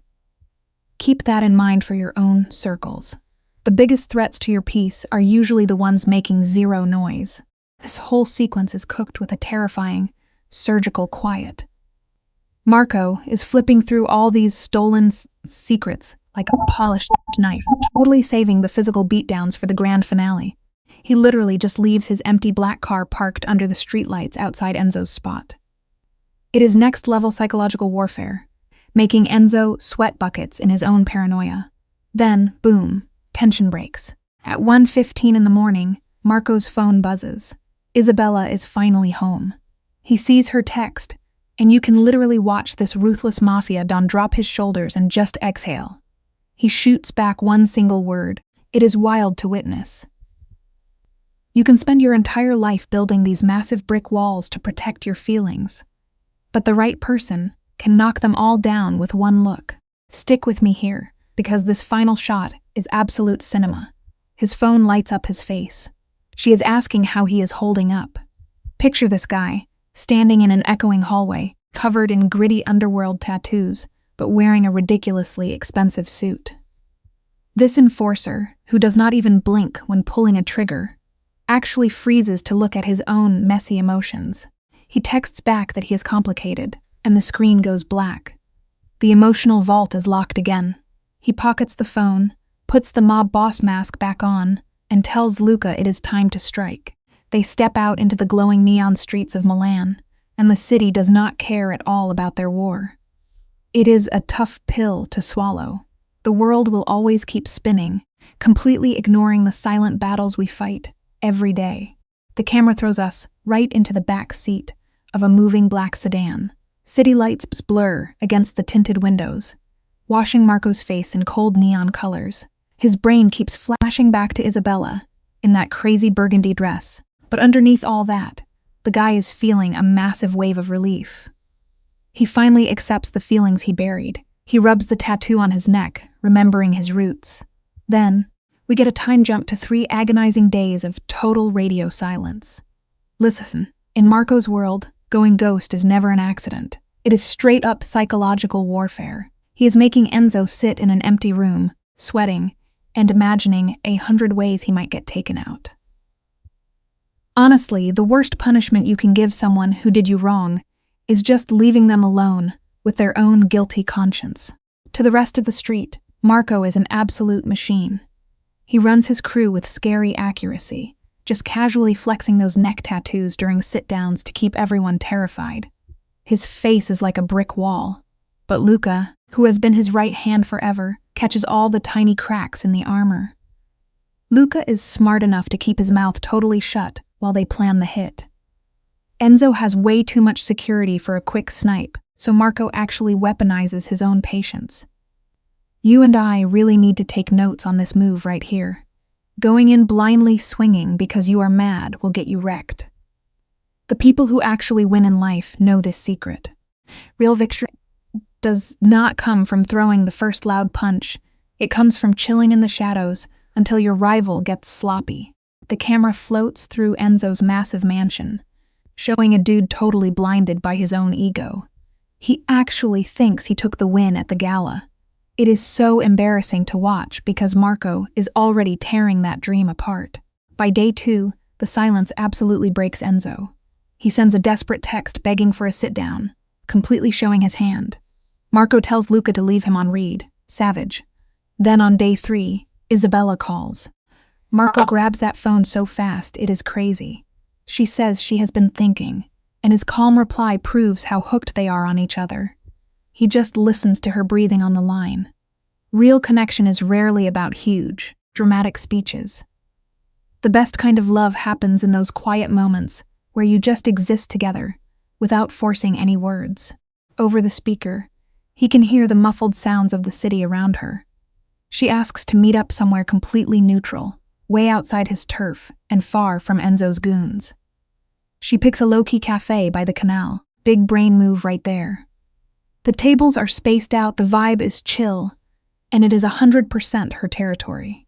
Keep that in mind for your own circles. The biggest threats to your peace are usually the ones making zero noise. This whole sequence is cooked with a terrifying, surgical quiet. Marco is flipping through all these stolen secrets like a polished knife, totally saving the physical beatdowns for the grand finale. He literally just leaves his empty black car parked under the streetlights outside Enzo's spot. It is next-level psychological warfare, making Enzo sweat buckets in his own paranoia. Then, boom, tension breaks. At 1:15 in the morning, Marco's phone buzzes. Isabella is finally home. He sees her text, and you can literally watch this ruthless mafia don drop his shoulders and just exhale. He shoots back one single word. It is wild to witness. You can spend your entire life building these massive brick walls to protect your feelings, but the right person can knock them all down with one look. Stick with me here, because this final shot is absolute cinema. His phone lights up his face. She is asking how he is holding up. Picture this guy, standing in an echoing hallway, covered in gritty underworld tattoos, but wearing a ridiculously expensive suit. This enforcer, who does not even blink when pulling a trigger, actually freezes to look at his own messy emotions. He texts back that he is complicated, and the screen goes black. The emotional vault is locked again. He pockets the phone, puts the mob boss mask back on, and tells Luca it is time to strike. They step out into the glowing neon streets of Milan, and the city does not care at all about their war. It is a tough pill to swallow. The world will always keep spinning, completely ignoring the silent battles we fight every day. The camera throws us right into the back seat of a moving black sedan. City lights blur against the tinted windows, washing Marco's face in cold neon colors. His brain keeps flashing back to Isabella in that crazy burgundy dress. But underneath all that, the guy is feeling a massive wave of relief. He finally accepts the feelings he buried. He rubs the tattoo on his neck, remembering his roots. Then, we get a time jump to 3 agonizing days of total radio silence. Listen, in Marco's world, going ghost is never an accident. It is straight-up psychological warfare. He is making Enzo sit in an empty room, sweating, and imagining 100 ways he might get taken out. Honestly, the worst punishment you can give someone who did you wrong is just leaving them alone with their own guilty conscience. To the rest of the street, Marco is an absolute machine. He runs his crew with scary accuracy, just casually flexing those neck tattoos during sit-downs to keep everyone terrified. His face is like a brick wall, but Luca, who has been his right hand forever, catches all the tiny cracks in the armor. Luca is smart enough to keep his mouth totally shut while they plan the hit. Enzo has way too much security for a quick snipe, so Marco actually weaponizes his own patience. You and I really need to take notes on this move right here. Going in blindly swinging because you are mad will get you wrecked. The people who actually win in life know this secret. Real victory does not come from throwing the first loud punch. It comes from chilling in the shadows until your rival gets sloppy. The camera floats through Enzo's massive mansion, showing a dude totally blinded by his own ego. He actually thinks he took the win at the gala. It is so embarrassing to watch because Marco is already tearing that dream apart. By day 2, the silence absolutely breaks Enzo. He sends a desperate text begging for a sit-down, completely showing his hand. Marco tells Luca to leave him on read, savage. Then on day 3, Isabella calls. Marco grabs that phone so fast it is crazy. She says she has been thinking, and his calm reply proves how hooked they are on each other. He just listens to her breathing on the line. Real connection is rarely about huge, dramatic speeches. The best kind of love happens in those quiet moments where you just exist together, without forcing any words. Over the speaker, he can hear the muffled sounds of the city around her. She asks to meet up somewhere completely neutral, way outside his turf and far from Enzo's goons. She picks a low-key cafe by the canal, big brain move right there. The tables are spaced out, the vibe is chill, and it is 100% her territory.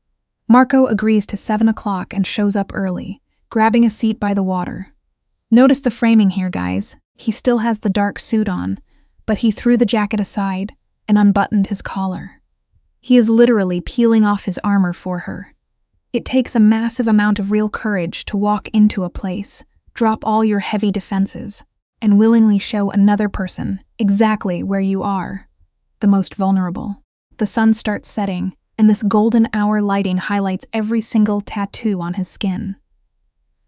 Marco agrees to 7 o'clock and shows up early, grabbing a seat by the water. Notice the framing here, guys. He still has the dark suit on, but he threw the jacket aside and unbuttoned his collar. He is literally peeling off his armor for her. It takes a massive amount of real courage to walk into a place, drop all your heavy defenses, and willingly show another person exactly where you are, the most vulnerable. The sun starts setting, and this golden hour lighting highlights every single tattoo on his skin.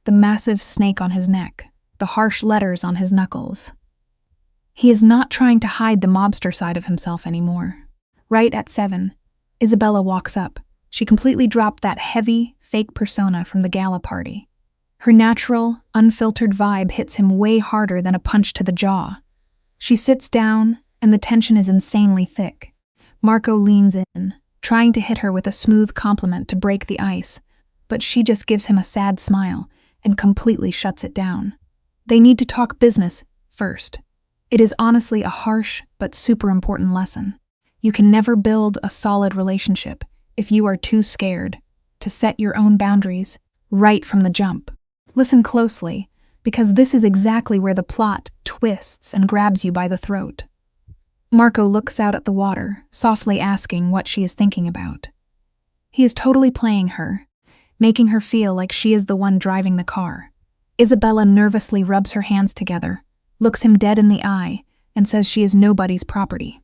The massive snake on his neck, the harsh letters on his knuckles. He is not trying to hide the mobster side of himself anymore. Right at 7, Isabella walks up. She completely dropped that heavy, fake persona from the gala party. Her natural, unfiltered vibe hits him way harder than a punch to the jaw. She sits down, and the tension is insanely thick. Marco leans in, trying to hit her with a smooth compliment to break the ice, but she just gives him a sad smile and completely shuts it down. They need to talk business first. It is honestly a harsh but super important lesson. You can never build a solid relationship if you are too scared to set your own boundaries right from the jump. Listen closely, because this is exactly where the plot twists and grabs you by the throat. Marco looks out at the water, softly asking what she is thinking about. He is totally playing her, making her feel like she is the one driving the car. Isabella nervously rubs her hands together, looks him dead in the eye, and says she is nobody's property.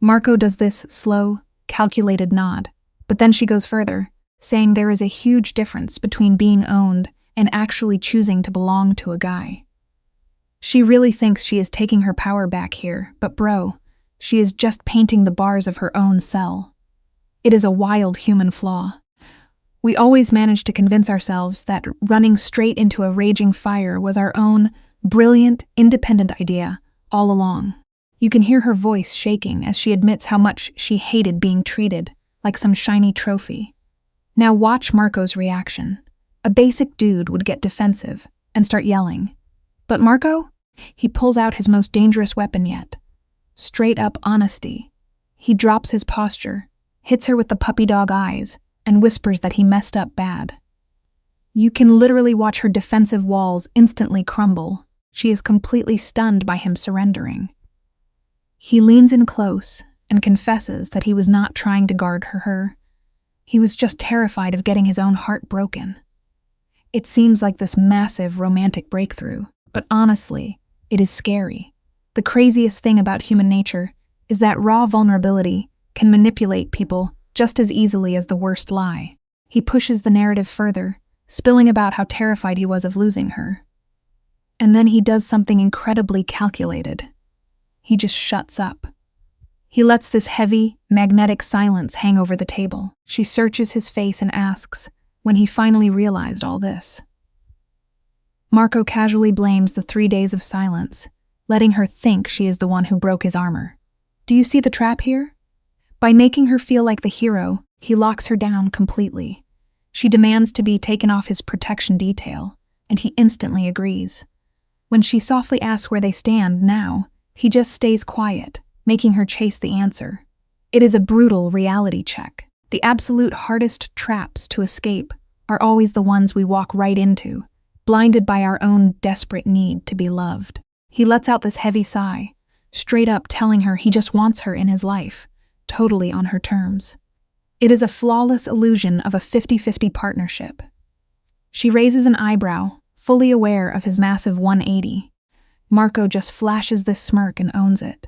Marco does this slow, calculated nod, but then she goes further, saying there is a huge difference between being owned and actually choosing to belong to a guy. She really thinks she is taking her power back here, but bro, she is just painting the bars of her own cell. It is a wild human flaw. We always manage to convince ourselves that running straight into a raging fire was our own brilliant, independent idea all along. You can hear her voice shaking as she admits how much she hated being treated like some shiny trophy. Now watch Marco's reaction. A basic dude would get defensive and start yelling. But Marco? He pulls out his most dangerous weapon yet. Straight up honesty. He drops his posture, hits her with the puppy dog eyes, and whispers that he messed up bad. You can literally watch her defensive walls instantly crumble. She is completely stunned by him surrendering. He leans in close and confesses that he was not trying to guard her. He was just terrified of getting his own heart broken. It seems like this massive romantic breakthrough, but honestly, it is scary. The craziest thing about human nature is that raw vulnerability can manipulate people just as easily as the worst lie. He pushes the narrative further, spilling about how terrified he was of losing her. And then he does something incredibly calculated. He just shuts up. He lets this heavy, magnetic silence hang over the table. She searches his face and asks, when he finally realized all this. Marco casually blames the 3 days of silence, letting her think she is the one who broke his armor. Do you see the trap here? By making her feel like the hero, he locks her down completely. She demands to be taken off his protection detail, and he instantly agrees. When she softly asks where they stand now, he just stays quiet, making her chase the answer. It is a brutal reality check. The absolute hardest traps to escape are always the ones we walk right into, blinded by our own desperate need to be loved. He lets out this heavy sigh, straight up telling her he just wants her in his life, totally on her terms. It is a flawless illusion of a 50-50 partnership. She raises an eyebrow, fully aware of his massive 180. Marco just flashes this smirk and owns it.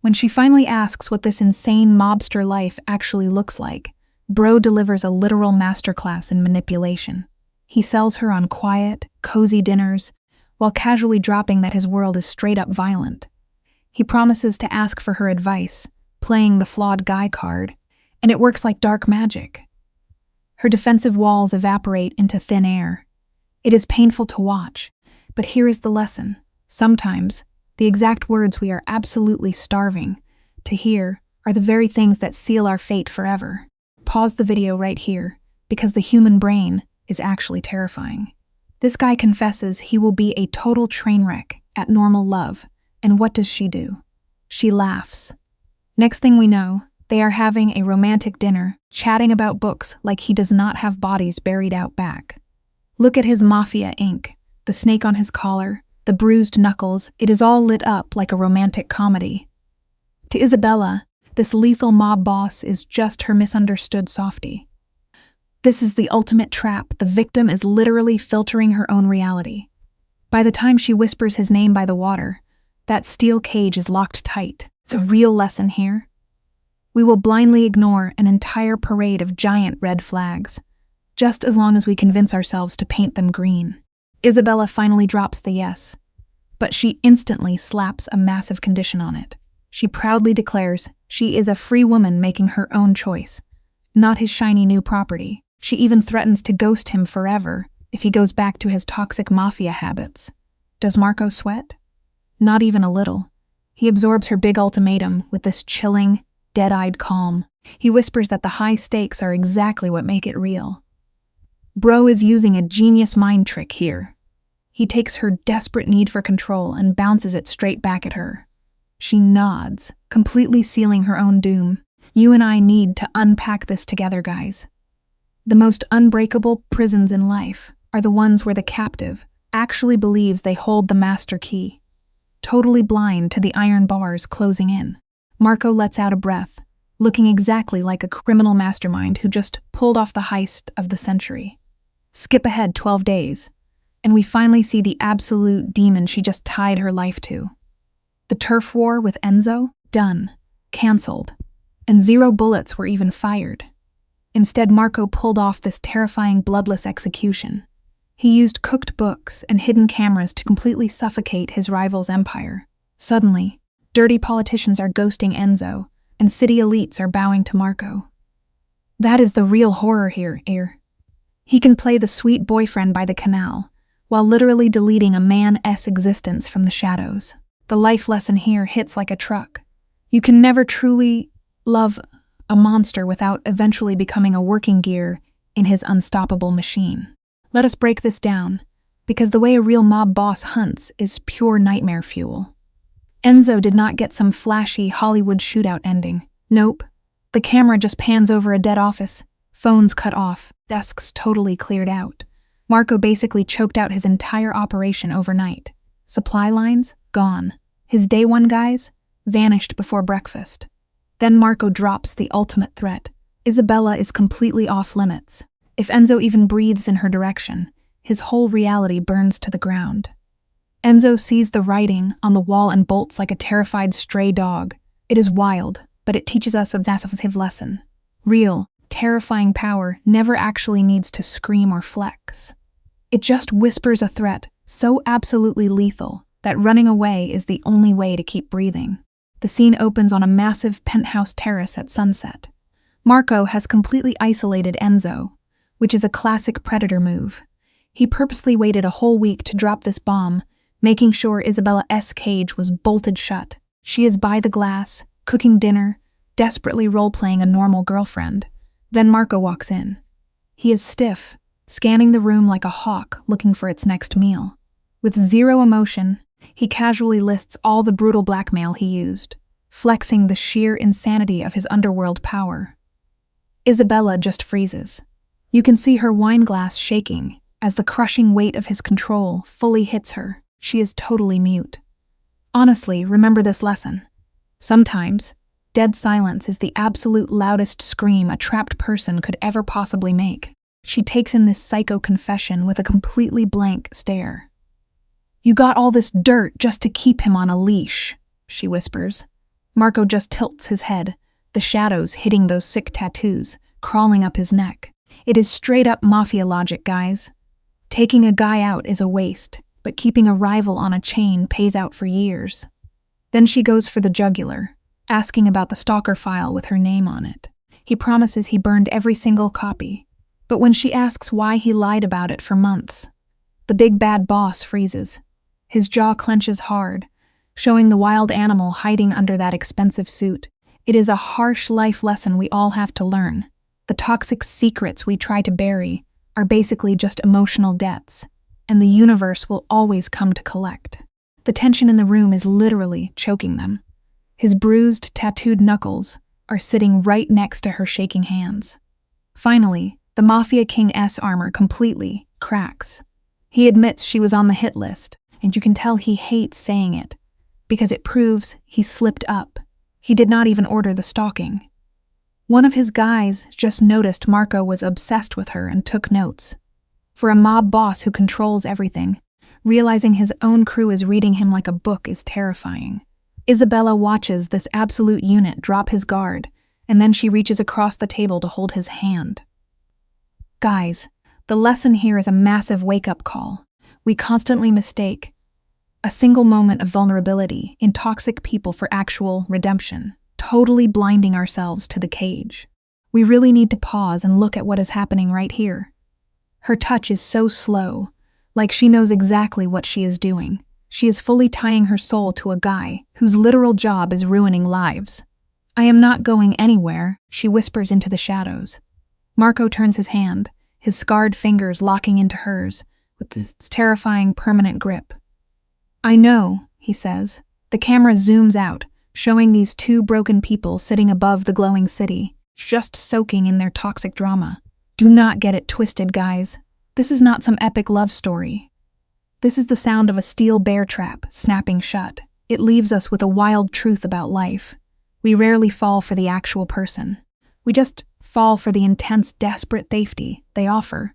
When she finally asks what this insane mobster life actually looks like, Bro delivers a literal masterclass in manipulation. He sells her on quiet, cozy dinners, while casually dropping that his world is straight-up violent. He promises to ask for her advice, playing the flawed guy card, and it works like dark magic. Her defensive walls evaporate into thin air. It is painful to watch, but here is the lesson. Sometimes, the exact words we are absolutely starving to hear are the very things that seal our fate forever. Pause the video right here, because the human brain is actually terrifying. This guy confesses he will be a total train wreck at normal love, and what does she do? She laughs. Next thing we know, they are having a romantic dinner, chatting about books like he does not have bodies buried out back. Look at his Mafia ink, the snake on his collar, the bruised knuckles, it is all lit up like a romantic comedy. To Isabella, this lethal mob boss is just her misunderstood softie. This is the ultimate trap. The victim is literally filtering her own reality. By the time she whispers his name by the water, that steel cage is locked tight. The real lesson here? We will blindly ignore an entire parade of giant red flags, just as long as we convince ourselves to paint them green. Isabella finally drops the yes, but she instantly slaps a massive condition on it. She proudly declares she is a free woman making her own choice, not his shiny new property. She even threatens to ghost him forever if he goes back to his toxic mafia habits. Does Marco sweat? Not even a little. He absorbs her big ultimatum with this chilling, dead-eyed calm. He whispers that the high stakes are exactly what make it real. Bro is using a genius mind trick here. He takes her desperate need for control and bounces it straight back at her. She nods, completely sealing her own doom. You and I need to unpack this together, guys. The most unbreakable prisons in life are the ones where the captive actually believes they hold the master key, totally blind to the iron bars closing in. Marco lets out a breath, looking exactly like a criminal mastermind who just pulled off the heist of the century. Skip ahead 12 days, and we finally see the absolute demon she just tied her life to. The turf war with Enzo? Done. Cancelled. And 0 bullets were even fired. Instead, Marco pulled off this terrifying bloodless execution. He used cooked books and hidden cameras to completely suffocate his rival's empire. Suddenly, dirty politicians are ghosting Enzo, and city elites are bowing to Marco. That is the real horror here. He can play the sweet boyfriend by the canal, while literally deleting a man's existence from the shadows. The life lesson here hits like a truck. You can never truly love a monster without eventually becoming a working gear in his unstoppable machine. Let us break this down, because the way a real mob boss hunts is pure nightmare fuel. Enzo did not get some flashy Hollywood shootout ending. Nope. The camera just pans over a dead office, phones cut off, desks totally cleared out. Marco basically choked out his entire operation overnight. Supply lines, gone. His day one guys, vanished before breakfast. Then Marco drops the ultimate threat. Isabella is completely off limits. If Enzo even breathes in her direction, his whole reality burns to the ground. Enzo sees the writing on the wall and bolts like a terrified stray dog. It is wild, but it teaches us a massive lesson. Real, terrifying power never actually needs to scream or flex. It just whispers a threat so absolutely lethal that running away is the only way to keep breathing. The scene opens on a massive penthouse terrace at sunset. Marco has completely isolated Enzo, which is a classic predator move. He purposely waited a whole week to drop this bomb, making sure Isabella's cage was bolted shut. She is by the glass, cooking dinner, desperately role-playing a normal girlfriend. Then Marco walks in. He is stiff, scanning the room like a hawk looking for its next meal. With zero emotion, he casually lists all the brutal blackmail he used, flexing the sheer insanity of his underworld power. Isabella just freezes. You can see her wine glass shaking as the crushing weight of his control fully hits her. She is totally mute. Honestly, remember this lesson. Sometimes, dead silence is the absolute loudest scream a trapped person could ever possibly make. She takes in this psycho confession with a completely blank stare. You got all this dirt just to keep him on a leash, she whispers. Marco just tilts his head, the shadows hitting those sick tattoos, crawling up his neck. It is straight up mafia logic, guys. Taking a guy out is a waste, but keeping a rival on a chain pays out for years. Then she goes for the jugular, asking about the stalker file with her name on it. He promises he burned every single copy, but when she asks why he lied about it for months, the big bad boss freezes. His jaw clenches hard, showing the wild animal hiding under that expensive suit. It is a harsh life lesson we all have to learn. The toxic secrets we try to bury are basically just emotional debts, and the universe will always come to collect. The tension in the room is literally choking them. His bruised, tattooed knuckles are sitting right next to her shaking hands. Finally, the Mafia King's armor completely cracks. He admits she was on the hit list, and you can tell he hates saying it, because it proves he slipped up. He did not even order the stalking. One of his guys just noticed Marco was obsessed with her and took notes. For a mob boss who controls everything, realizing his own crew is reading him like a book is terrifying. Isabella watches this absolute unit drop his guard, and then she reaches across the table to hold his hand. Guys, the lesson here is a massive wake-up call. We constantly mistake a single moment of vulnerability in toxic people for actual redemption, totally blinding ourselves to the cage. We really need to pause and look at what is happening right here. Her touch is so slow, like she knows exactly what she is doing. She is fully tying her soul to a guy whose literal job is ruining lives. I am not going anywhere, she whispers into the shadows. Marco turns his hand, his scarred fingers locking into hers with its terrifying permanent grip. I know, he says. The camera zooms out, showing these two broken people sitting above the glowing city, just soaking in their toxic drama. Do not get it twisted, guys. This is not some epic love story. This is the sound of a steel bear trap snapping shut. It leaves us with a wild truth about life. We rarely fall for the actual person. We just fall for the intense, desperate safety they offer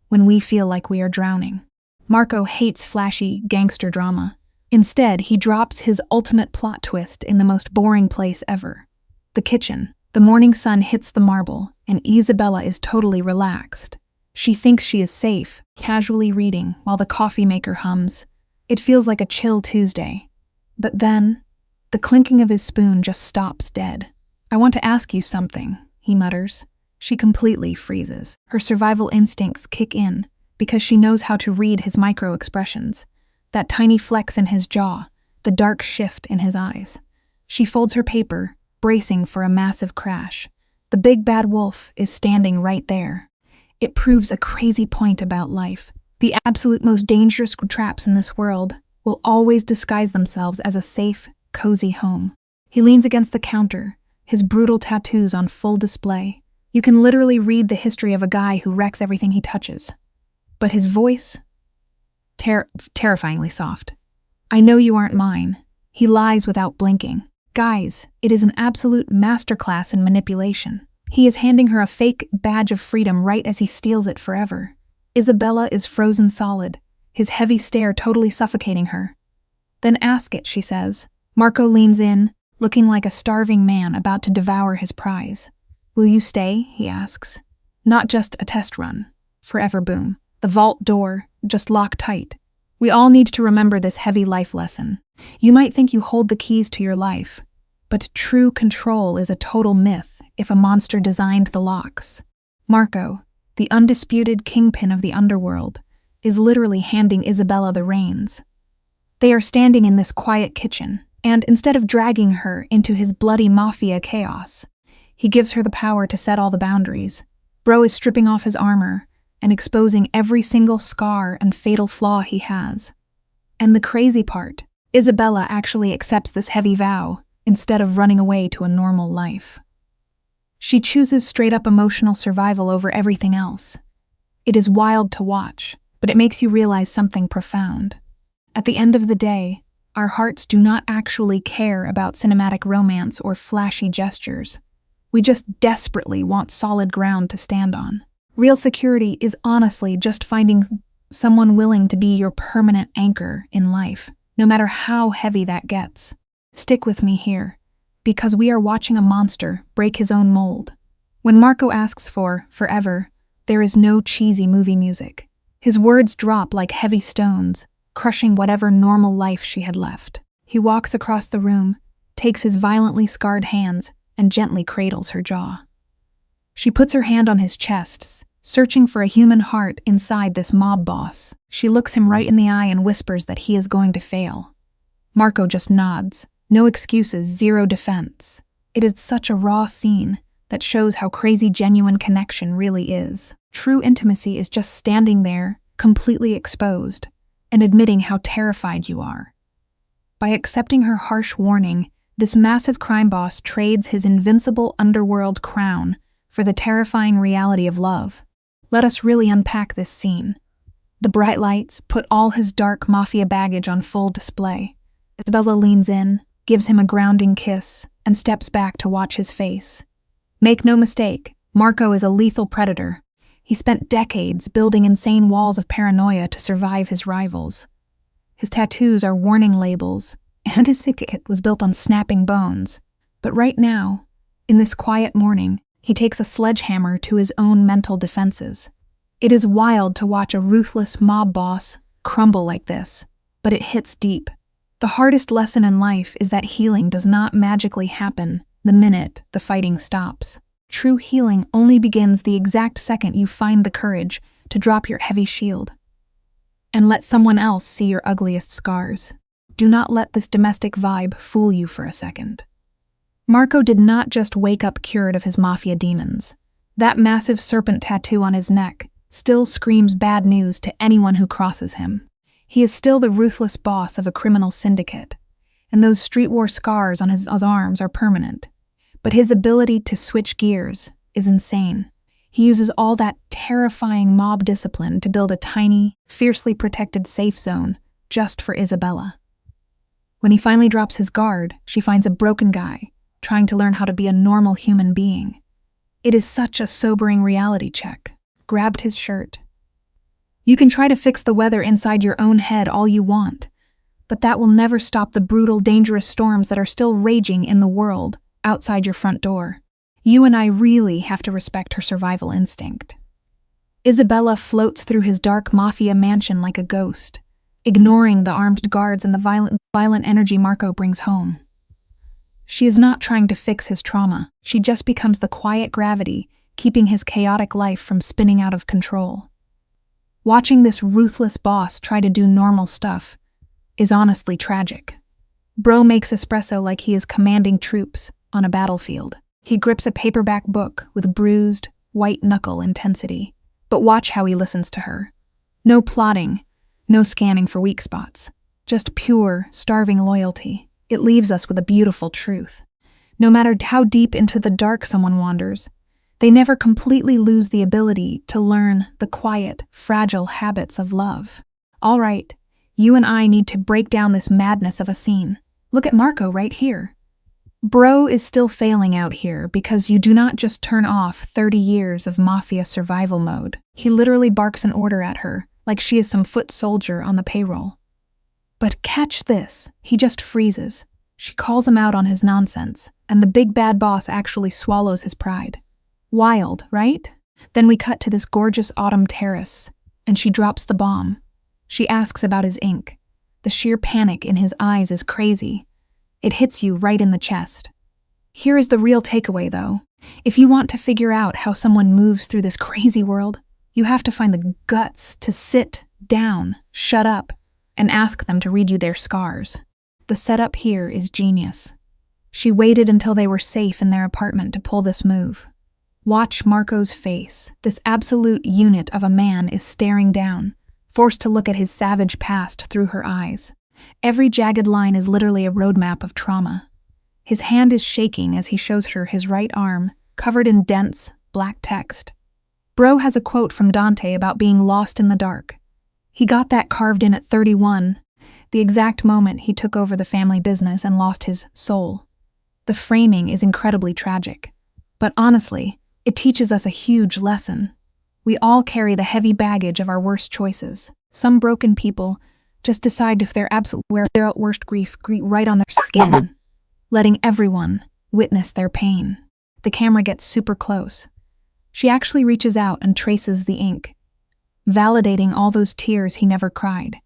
when we feel like we are drowning. Marco hates flashy gangster drama. Instead, he drops his ultimate plot twist in the most boring place ever. The kitchen. The morning sun hits the marble, and Isabella is totally relaxed. She thinks she is safe, casually reading while the coffee maker hums. It feels like a chill Tuesday. But then, the clinking of his spoon just stops dead. I want to ask you something, he mutters. She completely freezes. Her survival instincts kick in because she knows how to read his micro-expressions. That tiny flex in his jaw, the dark shift in his eyes. She folds her paper, bracing for a massive crash. The big bad wolf is standing right there. It proves a crazy point about life. The absolute most dangerous traps in this world will always disguise themselves as a safe, cozy home. He leans against the counter, his brutal tattoos on full display. You can literally read the history of a guy who wrecks everything he touches. but his voice, terrifyingly soft. I know you aren't mine. He lies without blinking. Guys, it is an absolute masterclass in manipulation. He is handing her a fake badge of freedom right as he steals it forever. Isabella is frozen solid, his heavy stare totally suffocating her. Then ask it, she says. Marco leans in, looking like a starving man about to devour his prize. Will you stay? He asks. Not just a test run. Forever boom. The vault door, just lock tight. We all need to remember this heavy life lesson. You might think you hold the keys to your life, but true control is a total myth if a monster designed the locks. Marco, the undisputed kingpin of the underworld, is literally handing Isabella the reins. They are standing in this quiet kitchen, and instead of dragging her into his bloody mafia chaos, he gives her the power to set all the boundaries. Bro is stripping off his armor and exposing every single scar and fatal flaw he has. And the crazy part, Isabella actually accepts this heavy vow instead of running away to a normal life. She chooses straight-up emotional survival over everything else. It is wild to watch, but it makes you realize something profound. At the end of the day, our hearts do not actually care about cinematic romance or flashy gestures. We just desperately want solid ground to stand on. Real security is honestly just finding someone willing to be your permanent anchor in life, no matter how heavy that gets. Stick with me here, because we are watching a monster break his own mold. When Marco asks for forever, there is no cheesy movie music. His words drop like heavy stones, crushing whatever normal life she had left. He walks across the room, takes his violently scarred hands, and gently cradles her jaw. She puts her hand on his chest, searching for a human heart inside this mob boss. She looks him right in the eye and whispers that he is going to fail. Marco just nods. No excuses, zero defense. It is such a raw scene that shows how crazy genuine connection really is. True intimacy is just standing there, completely exposed, and admitting how terrified you are. By accepting her harsh warning, this massive crime boss trades his invincible underworld crown for the terrifying reality of love. Let us really unpack this scene. The bright lights put all his dark mafia baggage on full display. Isabella leans in, gives him a grounding kiss, and steps back to watch his face. Make no mistake, Marco is a lethal predator. He spent decades building insane walls of paranoia to survive his rivals. His tattoos are warning labels, and his syndicate was built on snapping bones. But right now, in this quiet morning, he takes a sledgehammer to his own mental defenses. It is wild to watch a ruthless mob boss crumble like this, but it hits deep. The hardest lesson in life is that healing does not magically happen the minute the fighting stops. True healing only begins the exact second you find the courage to drop your heavy shield and let someone else see your ugliest scars. Do not let this domestic vibe fool you for a second. Marco did not just wake up cured of his mafia demons. That massive serpent tattoo on his neck still screams bad news to anyone who crosses him. He is still the ruthless boss of a criminal syndicate, and those street war scars on his arms are permanent. But his ability to switch gears is insane. He uses all that terrifying mob discipline to build a tiny, fiercely protected safe zone just for Isabella. When he finally drops his guard, she finds a broken guy trying to learn how to be a normal human being. It is such a sobering reality check. Grabbed his shirt. You can try to fix the weather inside your own head all you want, but that will never stop the brutal, dangerous storms that are still raging in the world outside your front door. You and I really have to respect her survival instinct. Isabella floats through his dark mafia mansion like a ghost, ignoring the armed guards and the violent energy Marco brings home. She is not trying to fix his trauma. She just becomes the quiet gravity, keeping his chaotic life from spinning out of control. Watching this ruthless boss try to do normal stuff is honestly tragic. Bro makes espresso like he is commanding troops on a battlefield. He grips a paperback book with bruised, white-knuckle intensity. But watch how he listens to her. No plotting, no scanning for weak spots. Just pure, starving loyalty. It leaves us with a beautiful truth. No matter how deep into the dark someone wanders, They never completely lose the ability to learn the quiet, fragile habits of love. All right, you and I need to break down this madness of a scene. Look at Marco right here. Bro is still failing out here because you do not just turn off 30 years of Mafia survival mode. He literally barks an order at her, like she is some foot soldier on the payroll. But catch this, he just freezes. She calls him out on his nonsense, and the big bad boss actually swallows his pride. Wild, right? Then we cut to this gorgeous autumn terrace, and she drops the bomb. She asks about his ink. The sheer panic in his eyes is crazy. It hits you right in the chest. Here is the real takeaway, though. If you want to figure out how someone moves through this crazy world, you have to find the guts to sit down, shut up, and ask them to read you their scars. The setup here is genius. She waited until they were safe in their apartment to pull this move. Watch Marco's face. This absolute unit of a man is staring down, forced to look at his savage past through her eyes. Every jagged line is literally a roadmap of trauma. His hand is shaking as he shows her his right arm, covered in dense, black text. Bro has a quote from Dante about being lost in the dark. He got that carved in at 31, the exact moment he took over the family business and lost his soul. The framing is incredibly tragic, but honestly, it teaches us a huge lesson. We all carry the heavy baggage of our worst choices. Some broken people just decide if they're their worst grief right on their skin, letting everyone witness their pain. The camera gets super close. She actually reaches out and traces the ink, validating all those tears he never cried.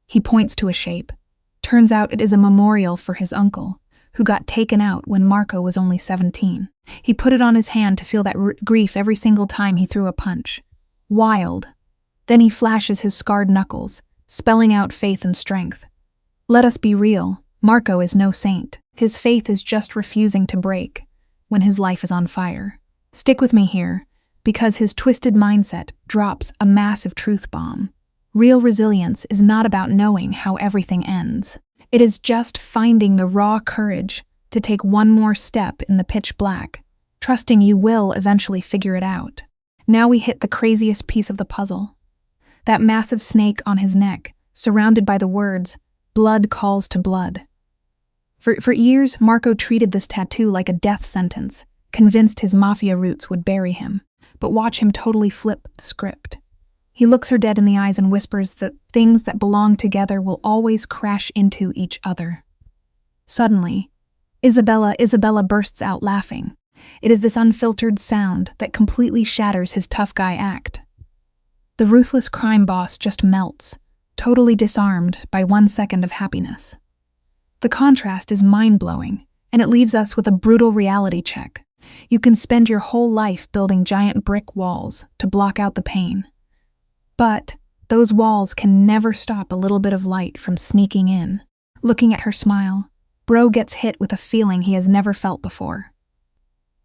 He points to a shape. Turns out it is a memorial for his uncle, who got taken out when Marco was only 17. He put it on his hand to feel that grief every single time he threw a punch. Wild. Then he flashes his scarred knuckles, spelling out faith and strength. Let us be real, Marco is no saint. His faith is just refusing to break when his life is on fire. Stick with me here, because his twisted mindset drops a massive truth bomb. Real resilience is not about knowing how everything ends. It is just finding the raw courage to take one more step in the pitch black, trusting you will eventually figure it out. Now we hit the craziest piece of the puzzle. That massive snake on his neck, surrounded by the words, "Blood calls to blood." For years, Marco treated this tattoo like a death sentence, convinced his mafia roots would bury him. But watch him totally flip the script. He looks her dead in the eyes and whispers that things that belong together will always crash into each other. Suddenly, Isabella bursts out laughing. It is this unfiltered sound that completely shatters his tough guy act. The ruthless crime boss just melts, totally disarmed by 1 second of happiness. The contrast is mind-blowing, and it leaves us with a brutal reality check. You can spend your whole life building giant brick walls to block out the pain. But those walls can never stop a little bit of light from sneaking in. Looking at her smile, Bro gets hit with a feeling he has never felt before.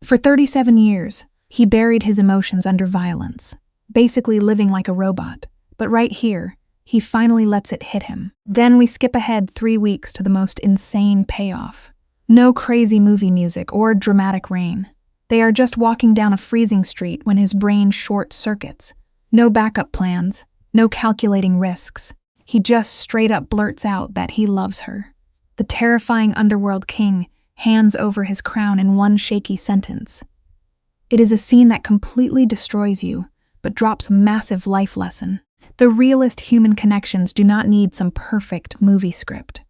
For 37 years, he buried his emotions under violence, basically living like a robot. But right here, he finally lets it hit him. Then we skip ahead 3 weeks to the most insane payoff. No crazy movie music or dramatic rain. They are just walking down a freezing street when his brain short-circuits. No backup plans, no calculating risks. He just straight up blurts out that he loves her. The terrifying underworld king hands over his crown in one shaky sentence. It is a scene that completely destroys you, but drops a massive life lesson. The realest human connections do not need some perfect movie script.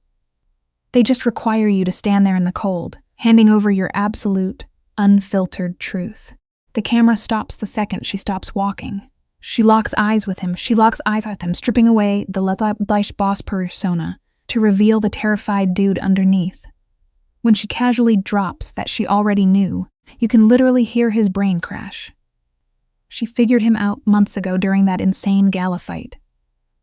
They just require you to stand there in the cold, handing over your absolute, unfiltered truth. The camera stops the second she stops walking. She locks eyes with him, stripping away the Mafia Boss persona to reveal the terrified dude underneath. When she casually drops that she already knew, you can literally hear his brain crash. She figured him out months ago during that insane Gala fight.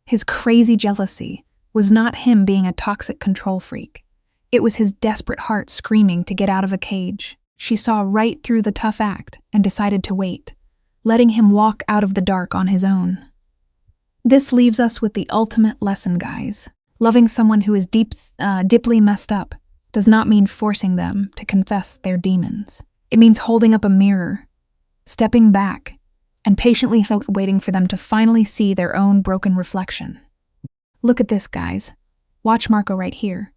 His crazy jealousy was not him being a toxic control freak. It was his desperate heart screaming to get out of a cage. She saw right through the tough act and decided to wait, letting him walk out of the dark on his own. This leaves us with the ultimate lesson, guys. Loving someone who is deeply messed up does not mean forcing them to confess their demons. It means holding up a mirror, stepping back and patiently waiting for them to finally see their own broken reflection. Look at this, guys. Watch Marco right here.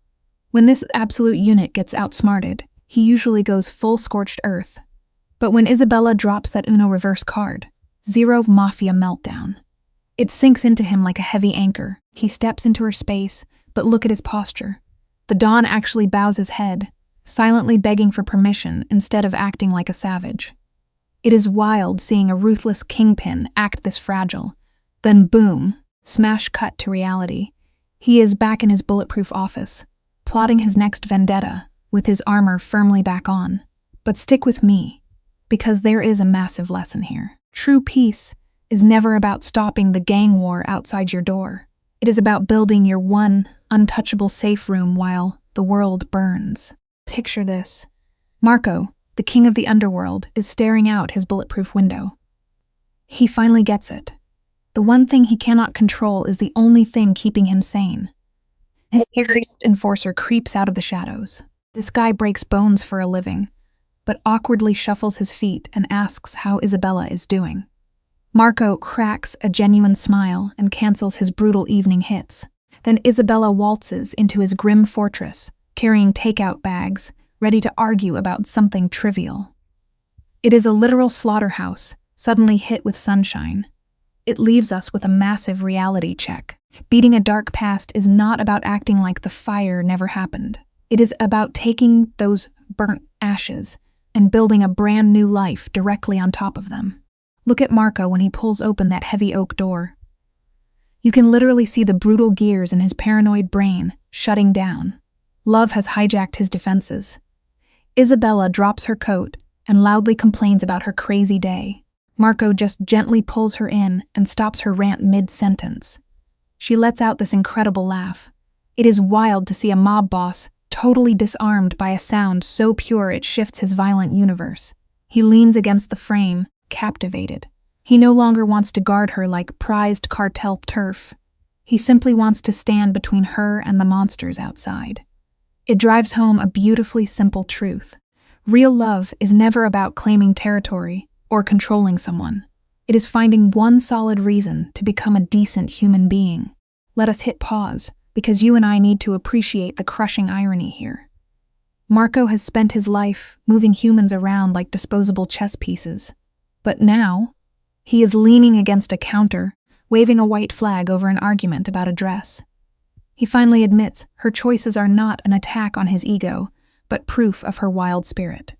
When this absolute unit gets outsmarted, he usually goes full scorched earth. But when Isabella drops that Uno reverse card, zero Mafia meltdown. It sinks into him like a heavy anchor. He steps into her space, but look at his posture. The Don actually bows his head, silently begging for permission instead of acting like a savage. It is wild seeing a ruthless kingpin act this fragile. Then boom, smash cut to reality. He is back in his bulletproof office, plotting his next vendetta, with his armor firmly back on. But stick with me, because there is a massive lesson here. True peace is never about stopping the gang war outside your door. It is about building your one untouchable safe room while the world burns. Picture this. Marco, the king of the underworld, is staring out his bulletproof window. He finally gets it. The one thing he cannot control is the only thing keeping him sane. His priest enforcer creeps out of the shadows. This guy breaks bones for a living, but awkwardly shuffles his feet and asks how Isabella is doing. Marco cracks a genuine smile and cancels his brutal evening hits. Then Isabella waltzes into his grim fortress, carrying takeout bags, ready to argue about something trivial. It is a literal slaughterhouse, suddenly hit with sunshine. It leaves us with a massive reality check. Beating a dark past is not about acting like the fire never happened. It is about taking those burnt ashes and building a brand new life directly on top of them. Look at Marco when he pulls open that heavy oak door. You can literally see the brutal gears in his paranoid brain shutting down. Love has hijacked his defenses. Isabella drops her coat and loudly complains about her crazy day. Marco just gently pulls her in and stops her rant mid-sentence. She lets out this incredible laugh. It is wild to see a mob boss totally disarmed by a sound so pure it shifts his violent universe. He leans against the frame, captivated. He no longer wants to guard her like prized cartel turf. He simply wants to stand between her and the monsters outside. It drives home a beautifully simple truth. Real love is never about claiming territory or controlling someone. It is finding one solid reason to become a decent human being. Let us hit pause, because you and I need to appreciate the crushing irony here. Marco has spent his life moving humans around like disposable chess pieces. But now, he is leaning against a counter, waving a white flag over an argument about a dress. He finally admits her choices are not an attack on his ego, but proof of her wild spirit.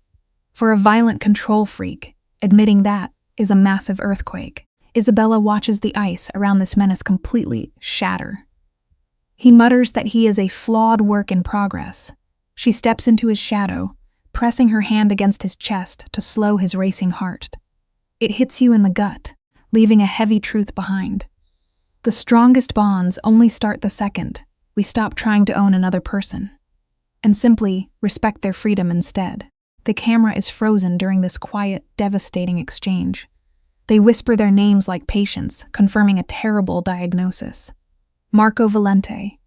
For a violent control freak, admitting that is a massive earthquake. Isabella watches the ice around this menace completely shatter. He mutters that he is a flawed work in progress. She steps into his shadow, pressing her hand against his chest to slow his racing heart. It hits you in the gut, leaving a heavy truth behind. The strongest bonds only start the second we stop trying to own another person, and simply respect their freedom instead. The camera is frozen during this quiet, devastating exchange. They whisper their names like patients, confirming a terrible diagnosis. Marco Valente.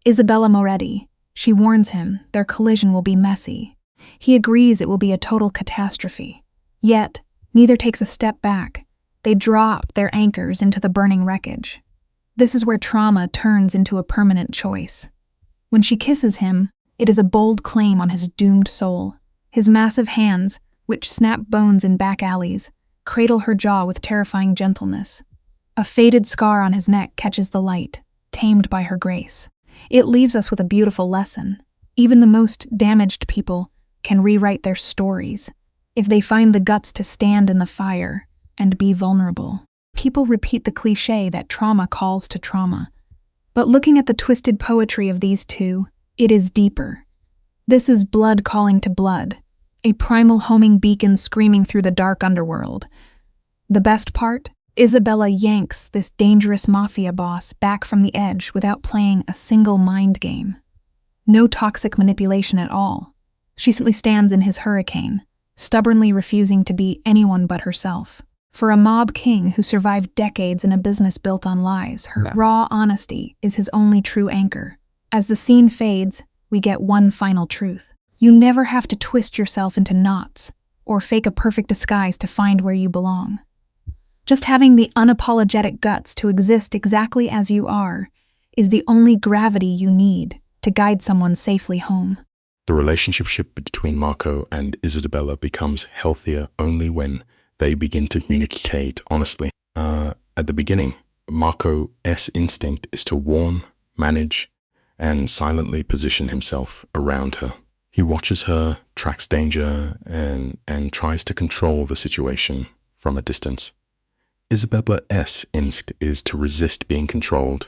Isabella Moretti. She warns him their collision will be messy. He agrees it will be a total catastrophe. Yet, neither takes a step back. They drop their anchors into the burning wreckage. This is where trauma turns into a permanent choice. When she kisses him, it is a bold claim on his doomed soul. His massive hands, which snap bones in back alleys, cradle her jaw with terrifying gentleness. A faded scar on his neck catches the light, tamed by her grace. It leaves us with a beautiful lesson. Even the most damaged people can rewrite their stories if they find the guts to stand in the fire and be vulnerable. People repeat the cliché that trauma calls to trauma. But looking at the twisted poetry of these two, it is deeper. This is blood calling to blood, a primal homing beacon screaming through the dark underworld. The best part? Isabella yanks this dangerous mafia boss back from the edge without playing a single mind game. No toxic manipulation at all. She simply stands in his hurricane, stubbornly refusing to be anyone but herself. For a mob king who survived decades in a business built on lies, her raw honesty is his only true anchor. As the scene fades, we get one final truth. You never have to twist yourself into knots or fake a perfect disguise to find where you belong. Just having the unapologetic guts to exist exactly as you are is the only gravity you need to guide someone safely home. The relationship between Marco and Isabella becomes healthier only when they begin to communicate honestly. At the beginning, Marco's instinct is to warn, manage, and silently position himself around her. He watches her, tracks danger, and tries to control the situation from a distance. Isabella's instinct is to resist being controlled,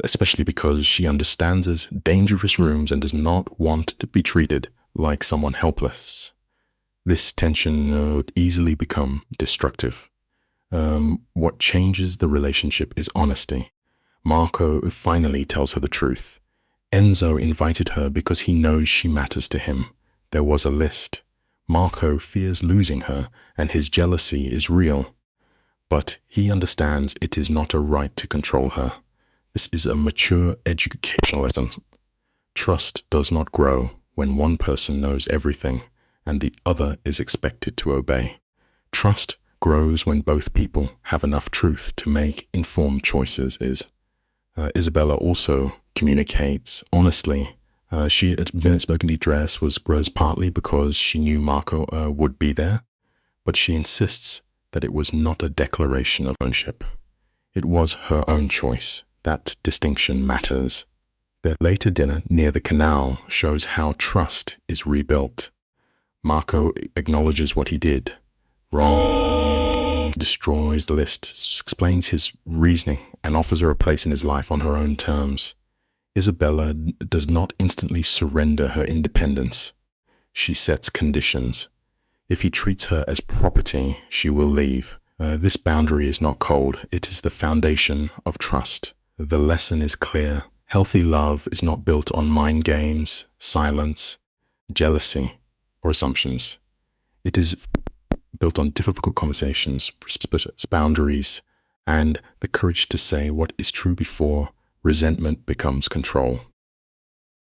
especially because she understands dangerous rooms and does not want to be treated like someone helpless. This tension would easily become destructive. What changes the relationship is honesty. Marco finally tells her the truth. Enzo invited her because he knows she matters to him. There was a list. Marco fears losing her, and his jealousy is real. But he understands it is not a right to control her. This is a mature educational lesson. Trust does not grow when one person knows everything and the other is expected to obey. Trust grows when both people have enough truth to make informed choices. Isabella also communicates honestly. She admits burgundy dress was partly because she knew Marco would be there, but she insists that it was not a declaration of ownership. It was her own choice. That distinction matters. Their later dinner near the canal shows how trust is rebuilt. Marco acknowledges what he did wrong, destroys the list, explains his reasoning, and offers her a place in his life on her own terms. Isabella does not instantly surrender her independence. She sets conditions. If he treats her as property, she will leave. This boundary is not cold. It is the foundation of trust. The lesson is clear. Healthy love is not built on mind games, silence, jealousy, or assumptions. It is built on difficult conversations, boundaries, and the courage to say what is true before resentment becomes control.